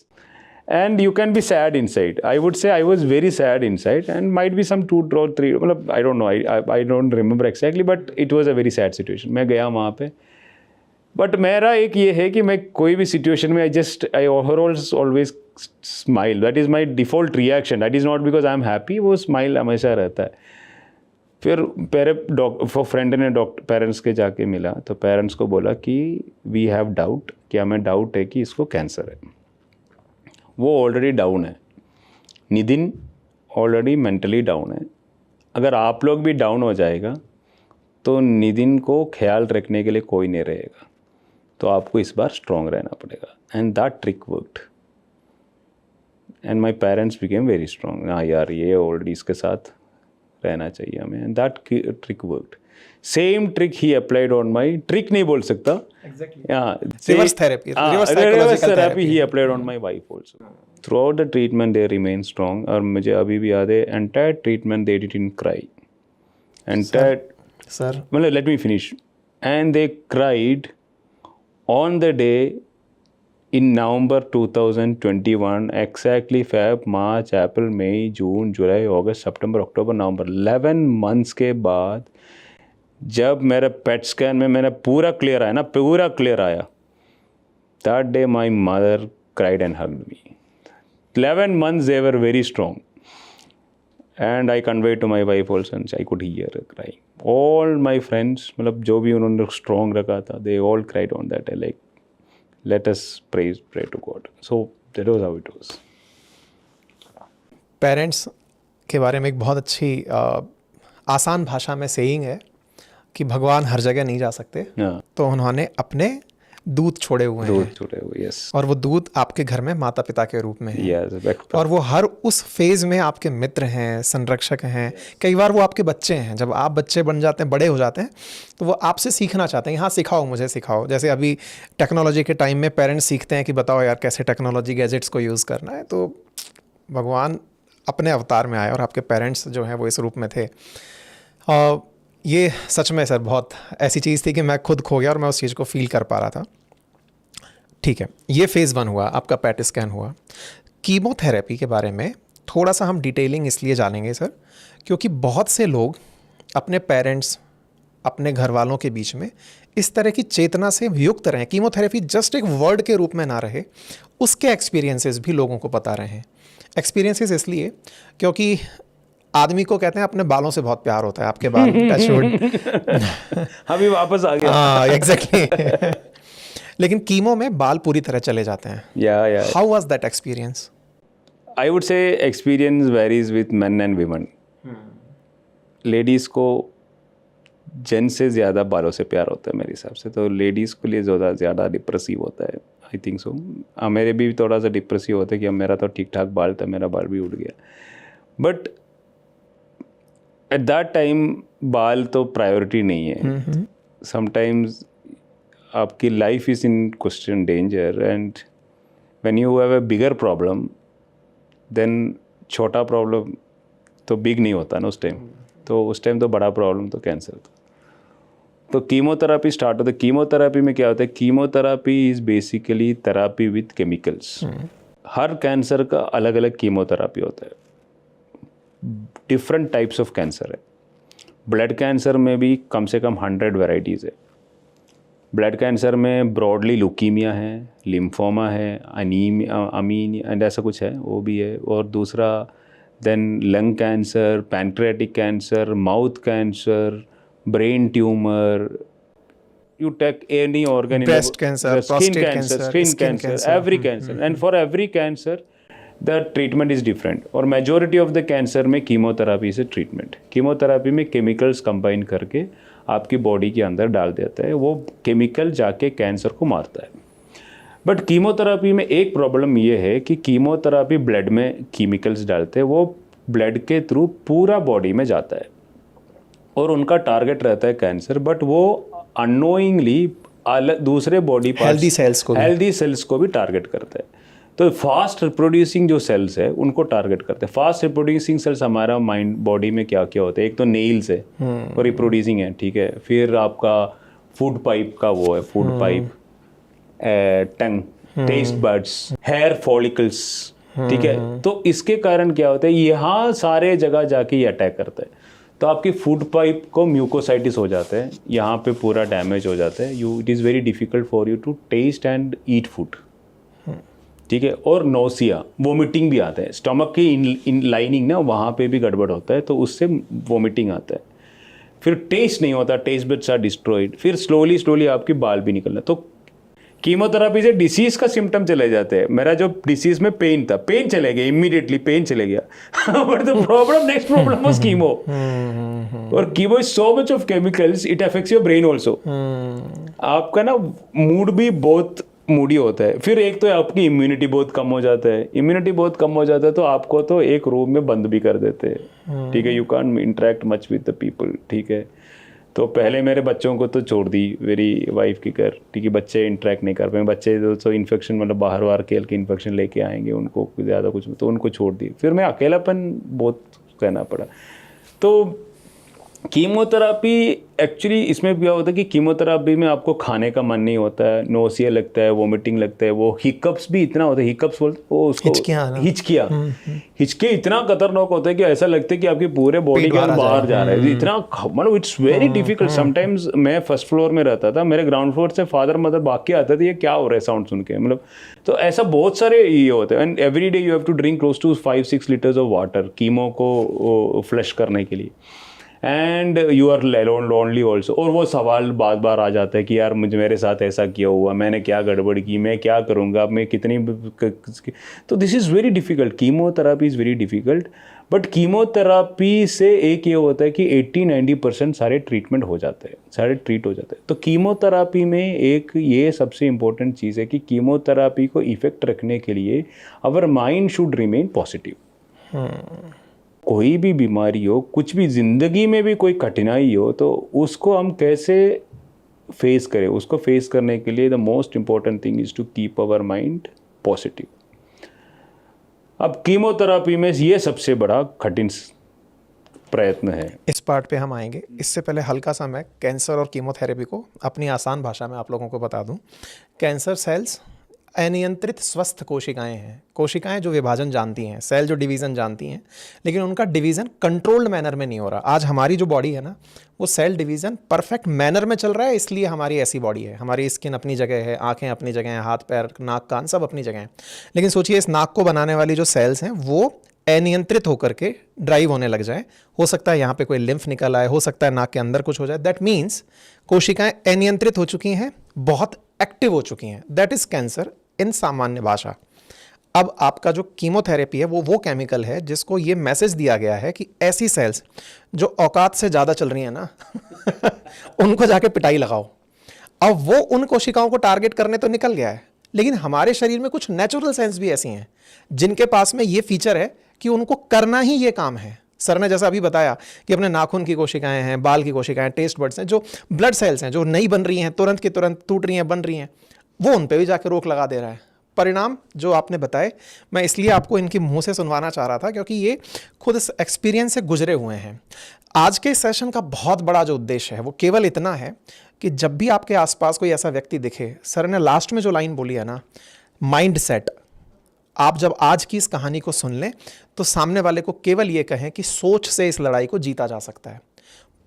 and you can be sad inside. I would say I was very sad inside, and might be some 2 or 3, I don't know, I don't remember exactly, but it was a very sad situation. मैं गया वहाँ पे, but मेरा एक ये है कि मैं कोई भी सिचुएशन में I always smile, that is my default reaction, that is not because I am happy, वो स्माइल हमेशा रहता है. फिर मेरे फ्रेंड ने पेरेंट्स के जाके मिला, तो पेरेंट्स को बोला कि वी हैव डाउट, कि हमें डाउट है कि इसको कैंसर है. वो ऑलरेडी डाउन है, नितिन ऑलरेडी मेंटली डाउन है. अगर आप लोग भी डाउन हो जाएगा तो नितिन को ख्याल रखने के लिए कोई नहीं रहेगा, तो आपको इस बार स्ट्रॉन्ग रहना पड़ेगा. And that trick worked, and my parents became very strong. हाँ यार, ये ऑलरेडी इसके साथ रहना चाहिए हमें, and that trick worked. Same trick he applied on my, trick नहीं बोल सकता, reverse therapy he applied on my wife also. Through out the treatment they remain strong. और मुझे अभी भी याद है, entire treatment they didn't cry. Entire sir, मतलब let me finish. And they cried on the day in November 2021, exactly Feb, March, April, May, June, July, August, September, October, November, 11 months के बाद जब मेरे पेट स्कैन में मैंने पूरा clear आया ना, पूरा क्लियर आया, that day my mother cried and hugged me. 11 months they were very strong. And I conveyed to my wife also, and I could hear her crying. All my friends, मतलब जो भी उन्होंने strong रखा था, they all cried on that day, like, let us pray to God. So that was how it was. Parents के बारे में एक बहुत अच्छी आसान भाषा में सेइंग है कि भगवान हर जगह नहीं जा सकते. तो उन्होंने अपने दूध छोड़े हुए हैं, यस. और वो दूध आपके घर में माता पिता के रूप में है. Yes, और वो हर उस फेज़ में आपके मित्र हैं, संरक्षक हैं. कई बार वो आपके बच्चे हैं. जब आप बच्चे बन जाते हैं, बड़े हो जाते हैं, तो वो आपसे सीखना चाहते हैं, हाँ सिखाओ, मुझे सिखाओ. जैसे अभी टेक्नोलॉजी के टाइम में पेरेंट्स सीखते हैं कि बताओ यार कैसे टेक्नोलॉजी गैजेट्स को यूज़ करना है. तो भगवान अपने अवतार में आए और आपके पेरेंट्स जो हैं वो इस रूप में थे. ये सच में सर बहुत ऐसी चीज़ थी कि मैं खुद खो गया और मैं उस चीज़ को फील कर पा रहा था. ठीक है, ये फेज़ 1 हुआ, आपका पेट स्कैन हुआ. कीमोथेरेपी के बारे में थोड़ा सा हम डिटेलिंग इसलिए जानेंगे सर, क्योंकि बहुत से लोग अपने पेरेंट्स, अपने घर वालों के बीच में इस तरह की चेतना से युक्त रहें. कीमोथेरेपी जस्ट एक वर्ड के रूप में ना रहे, उसके एक्सपीरियंसेस भी लोगों को पता रहें. एक्सपीरियंसेस इसलिए क्योंकि आदमी को कहते हैं अपने बालों से बहुत प्यार होता है. आपके बाल टचवुड अभी वापस आ गया. हाँ एग्जैक्टली. लेकिन कीमो में बाल पूरी तरह चले जाते हैं. Yeah. How was that experience? I would say experience varies with men and women. Ladies को जेंट से ज़्यादा बालों से प्यार होता है मेरे हिसाब से, तो लेडीज़ के लिए ज़्यादा डिप्रेसिव होता है. I think so. मेरे भी थोड़ा सा डिप्रेसिव होता है कि अब मेरा तो ठीक ठाक बाल था, मेरा बाल भी उड़ गया. बट एट दैट टाइम बाल तो प्रायोरिटी नहीं है. समटाइम्स आपकी life is in question danger, and when you have a bigger problem, then छोटा प्रॉब्लम तो बिग नहीं होता ना उस टाइम. तो उस टाइम तो बड़ा प्रॉब्लम तो कैंसर था. तो कीमोथेरापी स्टार्ट होता है. कीमोथेरापी में क्या होता है? Chemotherapy is basically therapy with chemicals. हर कैंसर का अलग अलग कीमोथेरापी होता है. डिफरेंट टाइप्स ऑफ कैंसर है. ब्लड कैंसर में भी कम से कम 100 वेराइटीज़ है. ब्लड कैंसर में ब्रॉडली लुकीमिया है, लिम्फोमा है, अमीनिया एंड ऐसा कुछ है, वो भी है. और दूसरा then lung cancer, pancreatic cancer, mouth cancer, brain tumour, you take any organ, breast cancer, skin prostate cancer, cancer, skin cancer, every cancer. And for every cancer the treatment is different. और majority of the cancer में chemotherapy से treatment. Chemotherapy में chemicals combine करके आपकी body के अंदर डाल देता है. वो केमिकल जाके कैंसर को मारता है. बट कीमोथेरापी में एक प्रॉब्लम ये है कि कीमोथेरापी ब्लड में केमिकल्स डालते हैं, वो ब्लड के थ्रू पूरा बॉडी में जाता है और उनका टारगेट रहता है कैंसर. बट वो अननोइंगली दूसरे बॉडी Healthy cells को भी। हेल्दी सेल्स को भी टारगेट करता है। तो फास्ट रिप्रोड्यूसिंग जो सेल्स है उनको टारगेट करते हैं। फास्ट रिप्रोड्यूसिंग सेल्स हमारा माइंड बॉडी में क्या क्या होता है, एक तो नेल्स है वो रिप्रोड्यूसिंग है, ठीक है। फिर आपका फूड पाइप का वो है, फूड पाइप, टंग, टेस्ट बड्स, हेयर फॉलिकल्स, ठीक है। तो इसके कारण क्या होता है, यहाँ सारे जगह जाके ये अटैक करता है। तो आपकी फूड पाइप को म्यूकोसाइटिस हो जाता है, यहाँ पे पूरा डैमेज हो जाता है। It is very difficult for you to taste and eat food, ठीक है। और नोसिया, वोमिटिंग भी आता है। स्टमक की इन लाइनिंग ना वहाँ पे भी गड़बड़ होता है, तो उससे वोमिटिंग आता है। फिर टेस्ट नहीं होता, टेस्ट बड्स आर डिस्ट्रॉयड। फिर स्लोली आपकी बाल भी निकलना। तो कीमोथेरेपी से डिसीज का सिम्टम चले जाते हैं। मेरा जो डिसीज में पेन था, पेन चले गया, इमीडिएटली पेन चले गया। But the problem, next problem was chemo. और chemo is so much of chemicals, it affects your brain also. आपका ना मूड भी बहुत मूडी होता है। फिर एक तो आपकी इम्यूनिटी बहुत कम हो जाता है। इम्यूनिटी बहुत कम हो जाता है तो आपको तो एक रूम में बंद भी कर देते हैं, ठीक है। You can't interact much with the people, ठीक है। तो पहले मेरे बच्चों को तो छोड़ दी मेरी वाइफ की कर, ठीक है। बच्चे इंटरेक्ट नहीं कर पाए, बच्चे तो इन्फेक्शन मतलब बाहर खेल के इन्फेक्शन लेके आएंगे, उनको ज़्यादा कुछ, तो उनको छोड़ दी। फिर मैं अकेलापन बहुत कहना पड़ा। तो कीमोथेरापी एक्चुअली इसमें क्या होता है कि कीमोथेरापी में आपको खाने का मन नहीं होता है, नोसिया लगता है, वोमिटिंग लगता है, वो हिकअप्स भी इतना होता है, हिकअप्स बोलते वो उसको हिचके इतना खतरनाक होता है कि ऐसा लगता है कि आपके पूरे बॉडी के अंदर बाहर जा रहा है। इतना मतलब इट्स वेरी डिफिकल्ट। समटाइम्स मैं फर्स्ट फ्लोर में रहता था, मेरे ग्राउंड फ्लोर से फादर मदर भाग के आते थे, ये क्या हो रहा है साउंड सुन के, मतलब। तो ऐसा बहुत सारे ये होते हैं। And every day you have to drink close to 5-6 litres of water chemo को फ्लश करने के लिए। And you are lonely also. और वो सवाल बार बार आ जाता है कि यार मेरे साथ ऐसा किया हुआ, मैंने क्या गड़बड़ की, मैं क्या करूँगा, मैं कितनी। तो this is very difficult. Chemotherapy is very difficult. But chemotherapy से एक ये होता है कि 80-90% सारे ट्रीटमेंट हो जाते हैं, सारे ट्रीट हो जाते हैं। तो कीमोथेरापी में एक ये सबसे इम्पोर्टेंट चीज़ है कि कीमोथेरापी को इफ़ेक्ट रखने के लिए our mind should remain positive. कोई भी बीमारी हो, कुछ भी ज़िंदगी में भी कोई कठिनाई हो, तो उसको हम कैसे फेस करें, उसको फेस करने के लिए the most important thing is to keep our mind positive. अब कीमोथेरापी में ये सबसे बड़ा कठिन प्रयत्न है। इस पार्ट पे हम आएंगे। इससे पहले हल्का सा मैं कैंसर और कीमोथेरेपी को अपनी आसान भाषा में आप लोगों को बता दूं। कैंसर सेल्स अनियंत्रित स्वस्थ कोशिकाएं हैं, कोशिकाएं जो विभाजन जानती हैं, सेल जो डिवीज़न जानती हैं, लेकिन उनका डिवीज़न कंट्रोल्ड मैनर में नहीं हो रहा। आज हमारी जो बॉडी है ना, वो सेल डिवीज़न परफेक्ट मैनर में चल रहा है, इसलिए हमारी ऐसी बॉडी है। हमारी स्किन अपनी जगह है, आंखें अपनी जगह हैं, हाथ पैर नाक कान सब अपनी जगह हैं। लेकिन सोचिए, इस नाक को बनाने वाली जो सेल्स हैं वो अनियंत्रित होकर के ड्राइव होने लग जाए। हो सकता है यहाँ पे कोई लिम्फ निकल आए, हो सकता है नाक के अंदर कुछ हो जाए। दैट मीन्स कोशिकाएं अनियंत्रित हो चुकी हैं, बहुत एक्टिव हो चुकी हैं। दैट इज कैंसर इन सामान्य भाषा। अब आपका जो कीमोथेरेपी है वो केमिकल है जिसको ये मैसेज दिया गया है कि ऐसी सेल्स जो औकात से ज़्यादा चल रही हैं ना उनको जाके पिटाई लगाओ। अब वो उन कोशिकाओं को टारगेट करने तो निकल गया है, लेकिन हमारे शरीर में कुछ नेचुरल सेल्स भी ऐसी हैं जिनके पास में ये फीचर है कि उनको करना ही ये काम है। सर ने जैसा अभी बताया कि अपने नाखून की कोशिकाएं हैं, बाल की कोशिकाएं, टेस्ट बड्स हैं, जो ब्लड सेल्स हैं, जो नहीं बन रही हैं, तुरंत की तुरंत टूट रही हैं, बन रही हैं, वो उन पे भी जाके रोक लगा दे रहा है। परिणाम जो आपने बताए, मैं इसलिए आपको इनकी मुंह से सुनवाना चाह रहा था क्योंकि ये खुद इस एक्सपीरियंस से गुजरे हुए हैं। आज के सेशन का बहुत बड़ा जो उद्देश्य है वो केवल इतना है कि जब भी आपके आसपास कोई ऐसा व्यक्ति दिखे, सर ने लास्ट में जो लाइन बोली है ना, माइंड सेट, आप जब आज की इस कहानी को सुन लें तो सामने वाले को केवल ये कहें कि सोच से इस लड़ाई को जीता जा सकता है।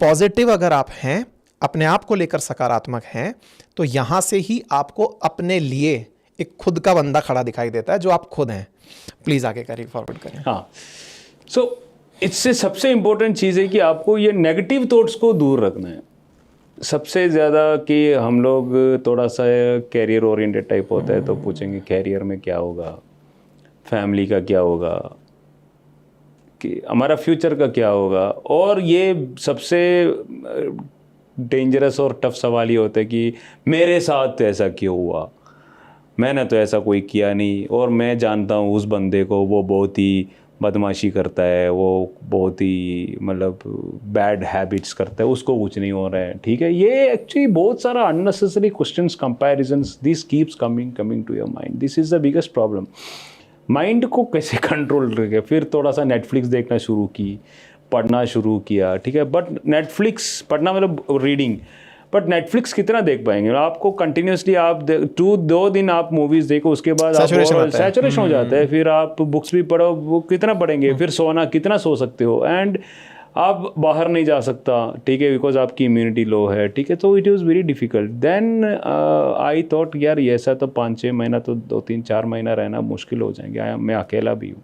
पॉजिटिव अगर आप हैं, अपने आप को लेकर सकारात्मक हैं, तो यहाँ से ही आपको अपने लिए एक खुद का बंदा खड़ा दिखाई देता है जो आप खुद हैं। प्लीज़ आगे करिए, फॉरवर्ड करें। हाँ, सो इससे सबसे इम्पोर्टेंट चीज़ है कि आपको ये नेगेटिव थॉट्स को दूर रखना है सबसे ज़्यादा। कि हम लोग थोड़ा सा कैरियर ओरिएंटेड टाइप होता है, तो पूछेंगे कैरियर में क्या होगा, फैमिली का क्या होगा, कि हमारा फ्यूचर का क्या होगा। और ये सबसे डेंजरस और टफ सवाल ये होता है कि मेरे साथ ऐसा क्यों हुआ, मैंने तो ऐसा कोई किया नहीं, और मैं जानता हूँ उस बंदे को, वो बहुत ही बदमाशी करता है, वो बहुत ही मतलब बैड हैबिट्स करता है, उसको कुछ नहीं हो रहा है, ठीक है। ये एक्चुअली बहुत सारा unnecessary questions, comparisons, this keeps coming to your mind. This is the biggest problem. Mind को कैसे कंट्रोल करके फिर थोड़ा सा नेटफ्लिक्स देखना शुरू की, पढ़ना शुरू किया, ठीक है। बट नेटफ्लिक्स पढ़ना मतलब रीडिंग, बट नेटफ्लिक्स कितना देख पाएंगे आपको कंटिन्यूसली? आप 2 दिन आप मूवीज़ देखो, उसके बाद सैचुरेशन हो जाता है। फिर आप बुक्स भी पढ़ो, वो कितना पढ़ेंगे? फिर सोना, कितना सो सकते हो? एंड आप बाहर नहीं जा सकता, ठीक है, बिकॉज आपकी इम्यूनिटी लो है, ठीक है। तो it was very difficult. Then I thought यार ये ऐसा तो 5-6 महीना तो 2-3-4 महीना रहना मुश्किल हो जाएंगे, मैं अकेला भी हूँ।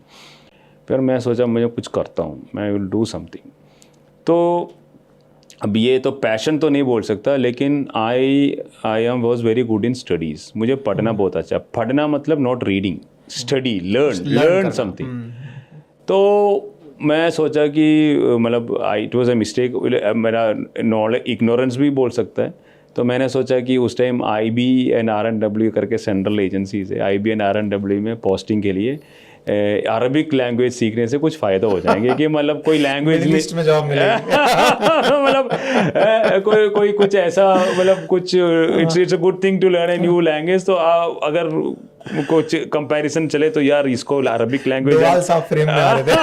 फिर मैं सोचा मुझे कुछ करता हूँ, मैं विल डू समथिंग। तो अब ये तो पैशन तो नहीं बोल सकता, लेकिन आई was very good in studies. मुझे पढ़ना बहुत अच्छा, पढ़ना मतलब not reading, study, learn something. तो मैं सोचा कि मतलब इट वॉज अ मिस्टेक, मेरा नॉलेज इग्नोरेंस भी बोल सकता है। तो मैंने सोचा कि उस टाइम IB एंड RNW करके सेंट्रल एजेंसीज है, IB एंड RNW में पोस्टिंग के लिए अरबिक लैंग्वेज सीखने से कुछ फ़ायदा हो जाएंगे कि मतलब कोई लैंग्वेज लिस्ट में जॉब मिलेगी। मतलब कोई कुछ ऐसा, मतलब कुछ it's a good thing to learn a new language. तो अगर कुछ कंपैरिजन चले तो यार इसको अरबिक लैंग्वेज फ्रेम में आ रहे थे।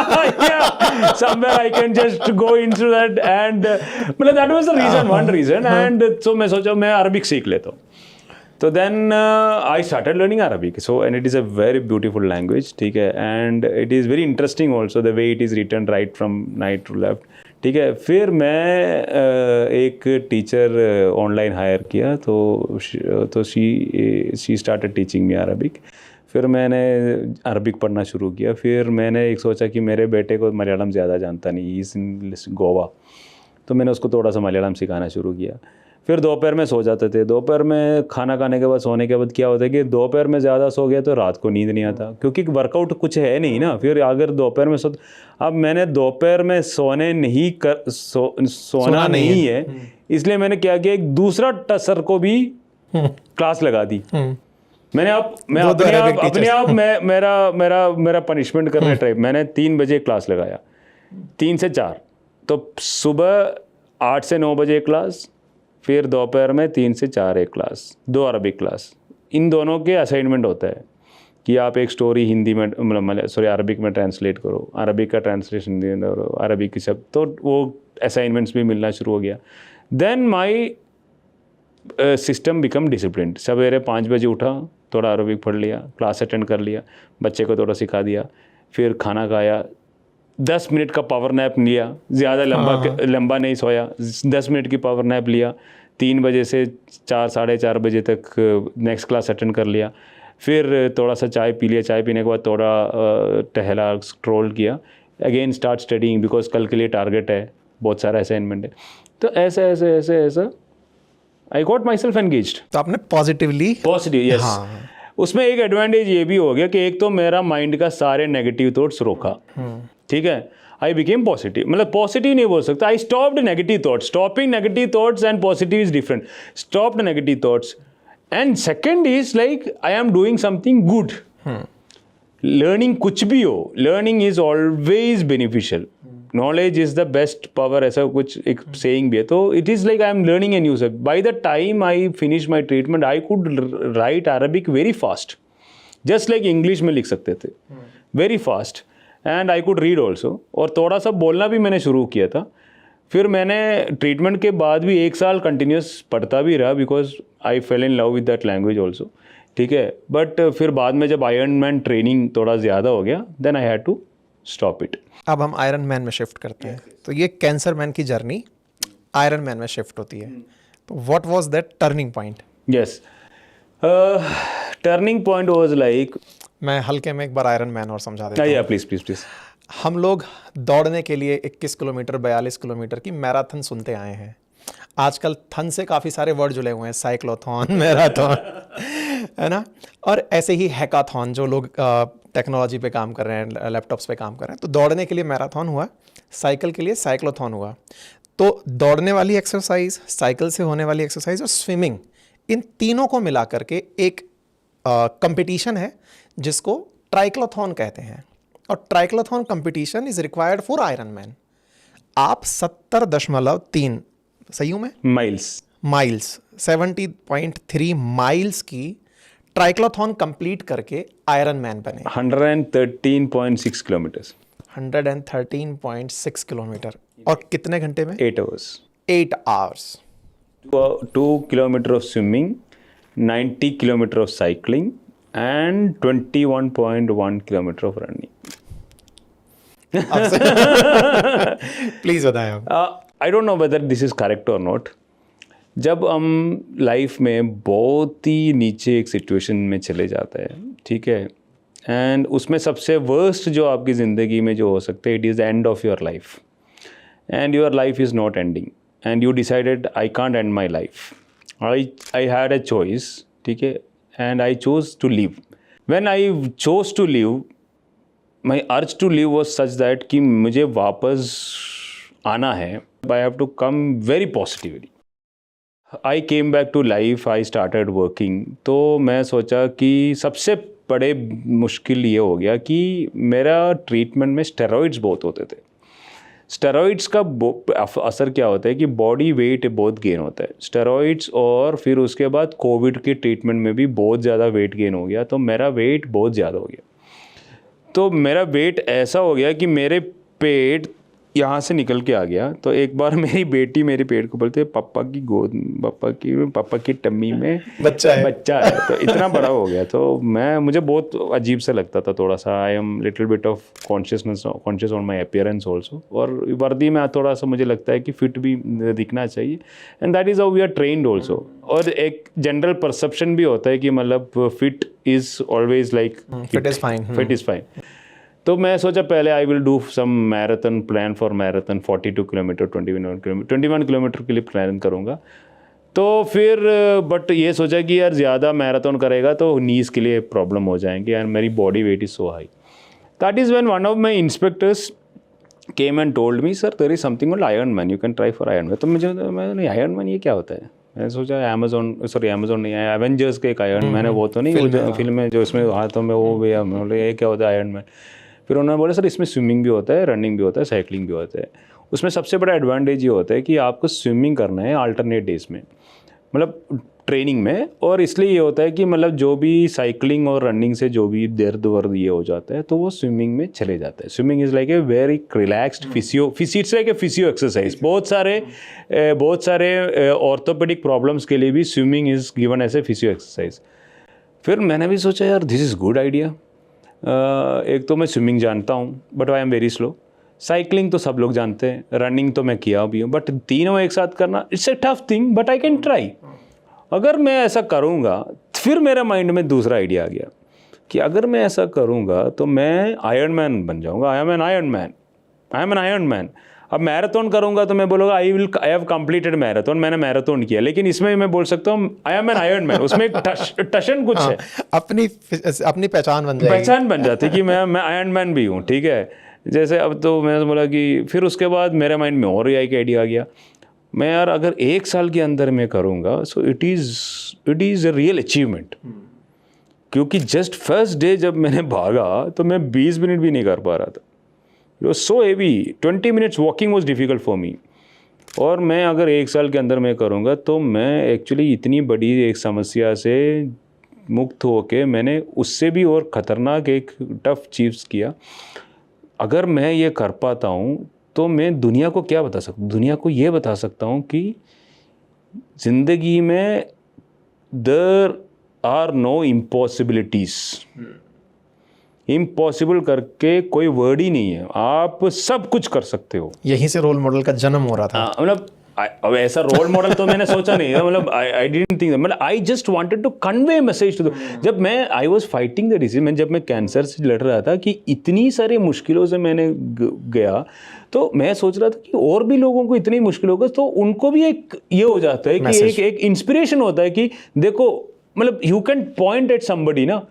somewhere I can just go into that and मतलब that was the reason, one reason, and so मैं सोचा मैं अरबिक सीख लेता हूँ। तो then I started learning Arabic, so and it is a very beautiful language, ठीक है। And it is very interesting also the way it is written right from right to left, ठीक है। फिर मैं एक टीचर ऑनलाइन हायर किया, तो she started teaching me Arabic. फिर मैंने अरबिक पढ़ना शुरू किया। फिर मैंने एक सोचा कि मेरे बेटे को मलयालम ज़्यादा जानता नहीं, इज़ इन गोवा, तो मैंने उसको थोड़ा सा मलयालम सिखाना शुरू किया। फिर दोपहर में सो जाते थे। दोपहर में खाना खाने के बाद, सोने के बाद क्या होता है कि दोपहर में ज़्यादा सो गया तो रात को नींद नहीं आता, क्योंकि वर्कआउट कुछ है नहीं ना। फिर अगर दोपहर में अब मैंने दोपहर में सोना नहीं है, इसलिए मैंने क्या किया, एक दूसरा टसर को भी क्लास लगा दी। मैंने मेरा पनिशमेंट करने टाइप मैंने 3 बजे क्लास लगाया, 3 से 4। तो सुबह 8 से 9 बजे क्लास, फिर दोपहर में 3 से 4 एक क्लास, 2 अरबिक क्लास। इन दोनों के असाइनमेंट होता है कि आप एक स्टोरी हिंदी में अरबिक में ट्रांसलेट करो, अरबिक का ट्रांसलेशन दे दो, अरबिक की सब, तो वो असाइनमेंट्स भी मिलना शुरू हो गया। Then my system become discipline. सवेरे 5 बजे उठा, थोड़ा अरबिक पढ़ लिया, क्लास अटेंड कर लिया, बच्चे को थोड़ा सिखा दिया, फिर खाना खाया, 10 मिनट का पावर नैप लिया, ज़्यादा लंबा नहीं सोया, 10 मिनट की पावर नैप लिया, 3 बजे से 4-4:30 बजे तक नेक्स्ट क्लास अटेंड कर लिया। फिर थोड़ा सा चाय पी लिया, चाय पीने के बाद थोड़ा टहला, स्क्रॉल किया, अगेन स्टार्ट स्टडीइंग, बिकॉज कल के लिए टारगेट है, बहुत सारा असाइनमेंट है। तो ऐसा I got my self engaged. तो आपने पॉजिटिव, यस। उसमें एक एडवांटेज ये भी हो गया कि एक तो मेरा माइंड का सारे नेगेटिव थॉट्स रोका, ठीक है। आई बिकेम पॉजिटिव, मतलब पॉजिटिव नहीं बोल सकता, I stopped negative thoughts. Stopping negative thoughts and positive is different. Stopped negative thoughts and second is like I am doing something good. Learning कुछ भी हो, learning is always beneficial, knowledge is the best power, ऐसा कुछ एक saying भी है। तो it is like I am learning a new subject. By the time I finish my treatment I could write Arabic very fast, just like English में लिख सकते थे, very fast, and I could read also. और थोड़ा सा बोलना भी मैंने शुरू किया था। फिर मैंने ट्रीटमेंट के बाद भी 1 साल कंटिन्यूस पढ़ता भी रहा, because I fail in love with that language also, ठीक है। बट फिर बाद में जब आयरन मैन ट्रेनिंग थोड़ा ज़्यादा हो गया, then I had to stop it. अब हम आयरन मैन में शिफ्ट करते हैं। तो ये कैंसर मैन की जर्नी आयरन मैन में शिफ्ट होती है। तो what was that turning point? Yes, turning point was like, मैं हल्के में एक बार आयरन मैन और समझा देता हूँ। प्लीज। हम लोग दौड़ने के लिए 21 किलोमीटर 42 किलोमीटर की मैराथन सुनते आए हैं। आजकल थन से काफ़ी सारे वर्ड जुड़े हुए हैं, साइक्लोथॉन, मैराथन, है ना। और ऐसे ही हैकाथॉन, जो लोग टेक्नोलॉजी पे काम कर रहे हैं, लैपटॉप्स पे काम कर रहे हैं। तो दौड़ने के लिए मैराथन हुआ, साइकिल के लिए साइक्लोथॉन हुआ। तो दौड़ने वाली एक्सरसाइज, साइकिल से होने वाली एक्सरसाइज और स्विमिंग, इन तीनों को मिला करके एक कंपटीशन है जिसको ट्राइक्लोथॉन कहते हैं। और triathlon competition is required for iron man. आप 70.3 सही हूँ मैं माइल्स 70.3 माइल्स की ट्राइक्लोथॉन कंप्लीट करके आयरन मैन बने। 113.6 किलोमीटर्स 113.6 किलोमीटर और कितने घंटे में? 8 hours 8 hours 2 kilometer of swimming 90 kilometer of cycling and 21.1 kilometer of running. Please बताएं आप। I don't know whether this is correct or not. जब हम लाइफ में बहुत ही नीचे एक सिचुएशन में चले जाते हैं, ठीक है, एंड उसमें सबसे वर्स्ट जो आपकी ज़िंदगी में जो हो सकता है, it is end of your life and your life is not ending and you decided I can't end my life. I had a choice, ठीक है, and I chose to live. When I chose to live, my urge to live was such that कि मुझे वापस आना है, I have to come very positively. I came back to life, I started working. तो मैं सोचा कि सबसे बड़े मुश्किल ये हो गया कि मेरा ट्रीटमेंट में स्टेरॉइड्स बहुत होते थे। स्टेरॉइड्स का असर क्या होता है कि बॉडी वेट बहुत गेन होता है स्टेरॉइड्स, और फिर उसके बाद कोविड के ट्रीटमेंट में भी बहुत ज़्यादा वेट गेन हो गया। तो मेरा वेट बहुत ज़्यादा हो गया। तो मेरा वेट ऐसा हो गया कि मेरे पेट यहाँ से निकल के आ गया। तो एक बार मेरी बेटी मेरे पेट को बोलते पापा की गोद, पापा की टम्मी में बच्चा है। तो इतना बड़ा हो गया। तो मुझे बहुत अजीब सा लगता था थोड़ा सा। I am little bit of conscious on my appearance also. और वर्दी में थोड़ा सा मुझे लगता है कि फिट भी दिखना चाहिए, and that is how we are trained also. और एक जनरल परसेप्शन भी होता है कि मतलब fit is always like fit is fine. तो मैं सोचा पहले I will do some marathon, plan for marathon 42 kilometre 21 kilometre के लिए प्लान करूँगा। तो फिर बट ये सोचा कि यार ज़्यादा मैराथन करेगा तो नीज़ के लिए प्रॉब्लम हो जाएंगे एंड मेरी body weight is so high. That is when one of my inspectors came and told me, sir there is something called iron man, you can try for iron man. तो मैं iron man ये क्या होता है? मैंने सोचा Amazon नहीं है, एवेंजर्स के एक आयरन मैन है, वो तो नहीं फिल्म में जो इसमें हाथों में वो भी है, ये क्या होता है आयरन मैन? फिर उन्होंने बोला सर इसमें स्विमिंग भी होता है, रनिंग भी होता है, साइकिलिंग भी होता है। उसमें सबसे बड़ा एडवांटेज ये होता है कि आपको स्विमिंग करना है अल्टरनेट डेज में, मतलब ट्रेनिंग में। और इसलिए ये होता है कि मतलब जो भी साइकिलिंग और रनिंग से जो भी दर्द वर्द ये हो जाता है तो वो स्विमिंग में चले जाता है। Swimming is like a very relaxed physio exercise. बहुत सारे ऑर्थोपेडिक प्रॉब्लम्स के लिए भी swimming is given as a physio exercise. फिर मैंने भी सोचा यार दिस इज़ गुड आइडिया। एक तो मैं स्विमिंग जानता हूँ but I am very slow, cycling तो सब लोग जानते हैं, रनिंग तो मैं किया भी हूँ, बट तीनों एक साथ करना it's a tough thing, but I can try. अगर मैं ऐसा करूँगा, फिर मेरे माइंड में दूसरा आइडिया आ गया कि अगर मैं ऐसा करूँगा तो मैं आयरन मैन बन जाऊँगा। I am an iron man. अब मैराथन करूँगा तो मैं बोलूँगा आई हैव कंप्लीटेड मैराथन, मैंने मैराथन किया। लेकिन इसमें मैं बोल सकता हूँ I am an iron man. उसमें एक टशन कुछ है, अपनी पहचान बन जाती कि मैं आयरन मैन भी हूँ, ठीक है। जैसे अब तो मैंने बोला कि फिर उसके बाद मेरे माइंड में और एक आइडिया आ गया, मैं यार अगर 1 साल के अंदर मैं करूँगा so it is a real achievement. क्योंकि जस्ट फर्स्ट डे जब मैंने भागा तो मैं 20 मिनट भी नहीं कर पा रहा था। It was so heavy, 20 minutes walking was difficult for me. और मैं अगर 1 साल के अंदर मैं करूँगा तो मैं एक्चुअली इतनी बड़ी एक समस्या से मुक्त होके मैंने उससे भी और ख़तरनाक एक टफ चीज़ किया। अगर मैं ये कर पाता हूँ तो मैं दुनिया को क्या बता सकता हूँ? दुनिया को ये बता सकता हूँ कि ज़िंदगी में देयर आर नो इम्पॉसिबिलिटीज़। इम्पॉसिबल करके कोई वर्ड ही नहीं है, आप सब कुछ कर सकते हो। यहीं से रोल मॉडल का जन्म हो रहा था। मतलब अब ऐसा रोल मॉडल तो मैंने सोचा नहीं है, मतलब आई डिडंट थिंक, मतलब I just wanted to convey message to. जब मैं I was fighting the disease, जब मैं कैंसर से लड़ रहा था कि इतनी सारी मुश्किलों से मैंने गया, तो मैं सोच रहा था कि और भी लोगों को इतनी मुश्किल होगा तो उनको भी एक ये हो जाता है कि एक इंस्पिरेशन होता है कि देखो, मतलब you can point at somebody ना।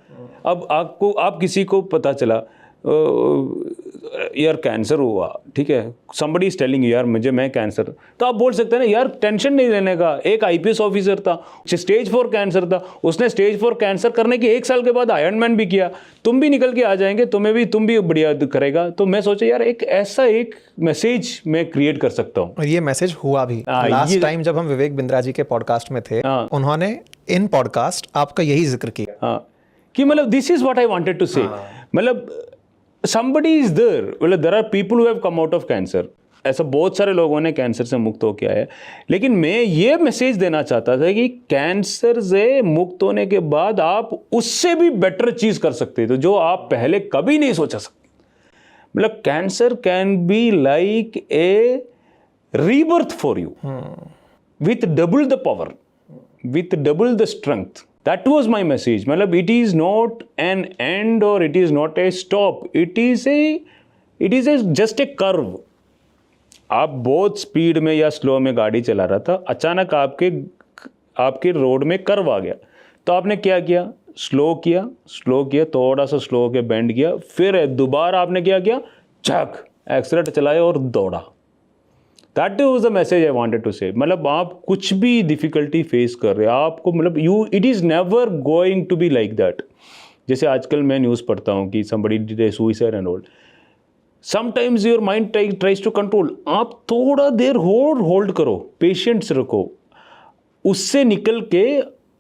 अब आप किसी को पता चला यार कैंसर हुआ, ठीक है, somebody is telling you यार मैं कैंसर, तो आप बोल सकते हैं ना यार टेंशन नहीं लेने का। एक आईपीएस ऑफिसर था, स्टेज 4 कैंसर था, उसने स्टेज 4 कैंसर करने के 1 साल के बाद आयरन मैन भी किया, तुम भी निकल के आ जाएंगे, तुम भी बढ़िया करेगा। तो मैं सोचा यार एक मैसेज मैं क्रिएट कर सकता हूँ, और ये मैसेज हुआ भी। लास्ट टाइम जब हम विवेक बिंद्रा जी के पॉडकास्ट में थे, उन्होंने इन पॉडकास्ट आपका यही जिक्र किया। हाँ, कि मतलब this is what I wanted to say, मतलब somebody is there, मतलब there are people who have come out of cancer, ऐसा बहुत सारे लोगों ने कैंसर से मुक्त होकर आए, लेकिन मैं ये मैसेज देना चाहता था कि कैंसर से मुक्त होने के बाद आप उससे भी बेटर चीज कर सकते थे जो आप पहले कभी नहीं सोचा सकते। मतलब cancer can be like A rebirth for you with double the power, with double the strength. That was my message. मतलब it is not an end or it is not a stop. It is a just a curve. आप बहुत speed में या slow में गाड़ी चला रहा था, अचानक आपके रोड में कर्व आ गया, तो आपने क्या किया? स्लो किया, थोड़ा सा स्लो होकर बेंड किया, फिर दोबारा आपने क्या किया? झक एक्सीलरेटर चलाया और दौड़ा। That was the message I wanted to say. मतलब आप कुछ भी डिफिकल्टी फेस कर रहे हैं, आपको मतलब it is never going to be like that. जैसे आजकल मैं न्यूज़ पढ़ता हूँ कि somebody did a suicide and all. Sometimes your mind tries to control. आप थोड़ा देर होल्ड करो, पेशेंस रखो, उससे निकल के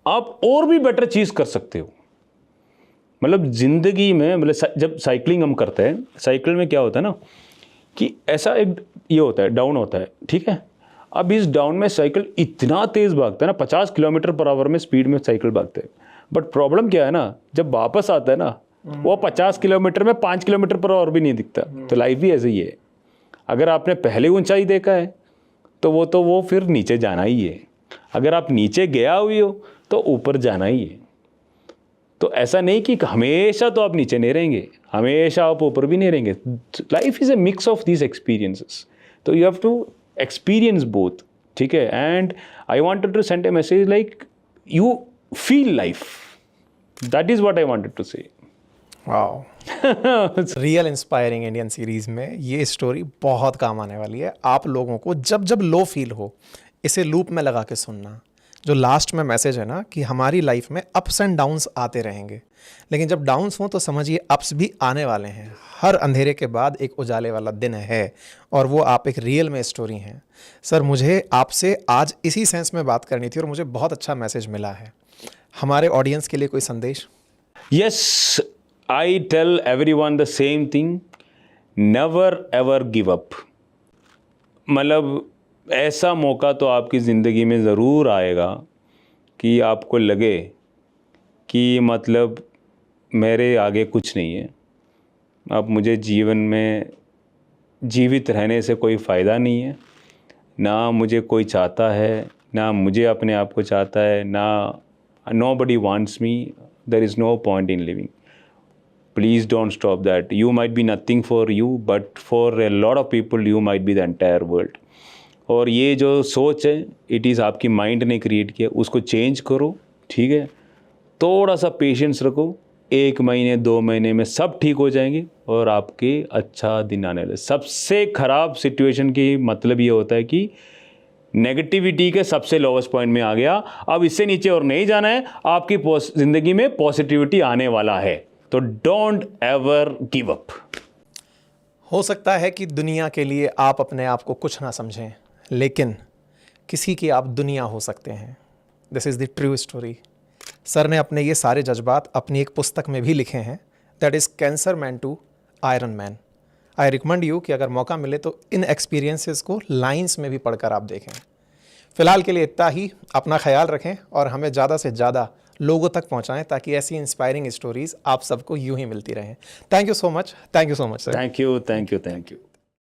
आप और भी बेटर चीज़ कर सकते हो। मतलब ज़िंदगी में, मतलब जब साइकिलिंग हम करते हैं, साइकिल में क्या होता है ना कि ऐसा एक ये होता है, डाउन होता है, ठीक है। अब इस डाउन में साइकिल इतना तेज़ भागता है ना, 50 किलोमीटर पर आवर में स्पीड में साइकिल भागते हैं, बट प्रॉब्लम क्या है ना, जब वापस आता है ना, वो 50 किलोमीटर में 5 किलोमीटर पर आवर भी नहीं दिखता। तो लाइफ भी ऐसे ही है, अगर आपने पहले ऊंचाई देखा है तो वो फिर नीचे जाना ही है, अगर आप नीचे गया हुई हो तो ऊपर जाना ही है। तो ऐसा नहीं कि हमेशा तो आप नीचे नहीं रहेंगे, हमेशा आप ऊपर भी नहीं रहेंगे। Life is a mix of these experiences, तो you have to experience both, ठीक है। And I wanted to send a message like you feel life, that is what I wanted to say. Wow, real inspiring Indian series में ये story बहुत काम आने वाली है। आप लोगों को जब जब लो फील हो, इसे लूप में लगा के सुनना। जो लास्ट में मैसेज है ना कि हमारी लाइफ में अप्स एंड डाउन्स आते रहेंगे, लेकिन जब डाउन्स हों तो समझिए अप्स भी आने वाले हैं। हर अंधेरे के बाद एक उजाले वाला दिन है, और वो आप एक रियल में स्टोरी हैं। सर, मुझे आपसे आज इसी सेंस में बात करनी थी और मुझे बहुत अच्छा मैसेज मिला है। हमारे ऑडियंस के लिए कोई संदेश? Yes, I tell everyone the same thing, never ever give up. मतलब ऐसा मौका तो आपकी ज़िंदगी में ज़रूर आएगा कि आपको लगे कि मतलब मेरे आगे कुछ नहीं है, अब मुझे जीवन में जीवित रहने से कोई फ़ायदा नहीं है, ना मुझे कोई चाहता है, ना मुझे अपने आप को चाहता है, ना nobody wants me, there is no point in living. Please don't stop that. You might be nothing for you, but for a lot of people you might be the entire world. और ये जो सोच है, it is आपकी mind ने create किया, उसको change करो, ठीक है। थोड़ा सा पेशेंस रखो, 1 महीने 2 महीने में सब ठीक हो जाएंगे और आपके अच्छा दिन आने वाले। सबसे ख़राब सिचुएशन की मतलब ये होता है कि नेगेटिविटी के सबसे लोवेस्ट पॉइंट में आ गया, अब इससे नीचे और नहीं जाना है, आपकी ज़िंदगी में पॉजिटिविटी आने वाला है। तो डोंट एवर गिव अप। हो सकता है कि दुनिया के लिए आप अपने आप को कुछ ना समझें, लेकिन किसी की आप दुनिया हो सकते हैं। This is the true story. Sir ने अपने ये सारे जज्बात अपनी एक पुस्तक में भी लिखे हैं, that is cancer man to iron man. I recommend you कि अगर मौका मिले तो इन एक्सपीरियंसेस को लाइंस में भी पढ़कर आप देखें। फ़िलहाल के लिए इतना ही। अपना ख्याल रखें और हमें ज़्यादा से ज़्यादा लोगों तक पहुंचाएं ताकि ऐसी इंस्पायरिंग स्टोरीज़ आप सबको यूं ही मिलती रहें। Thank you so much, thank you so much sir. Thank you.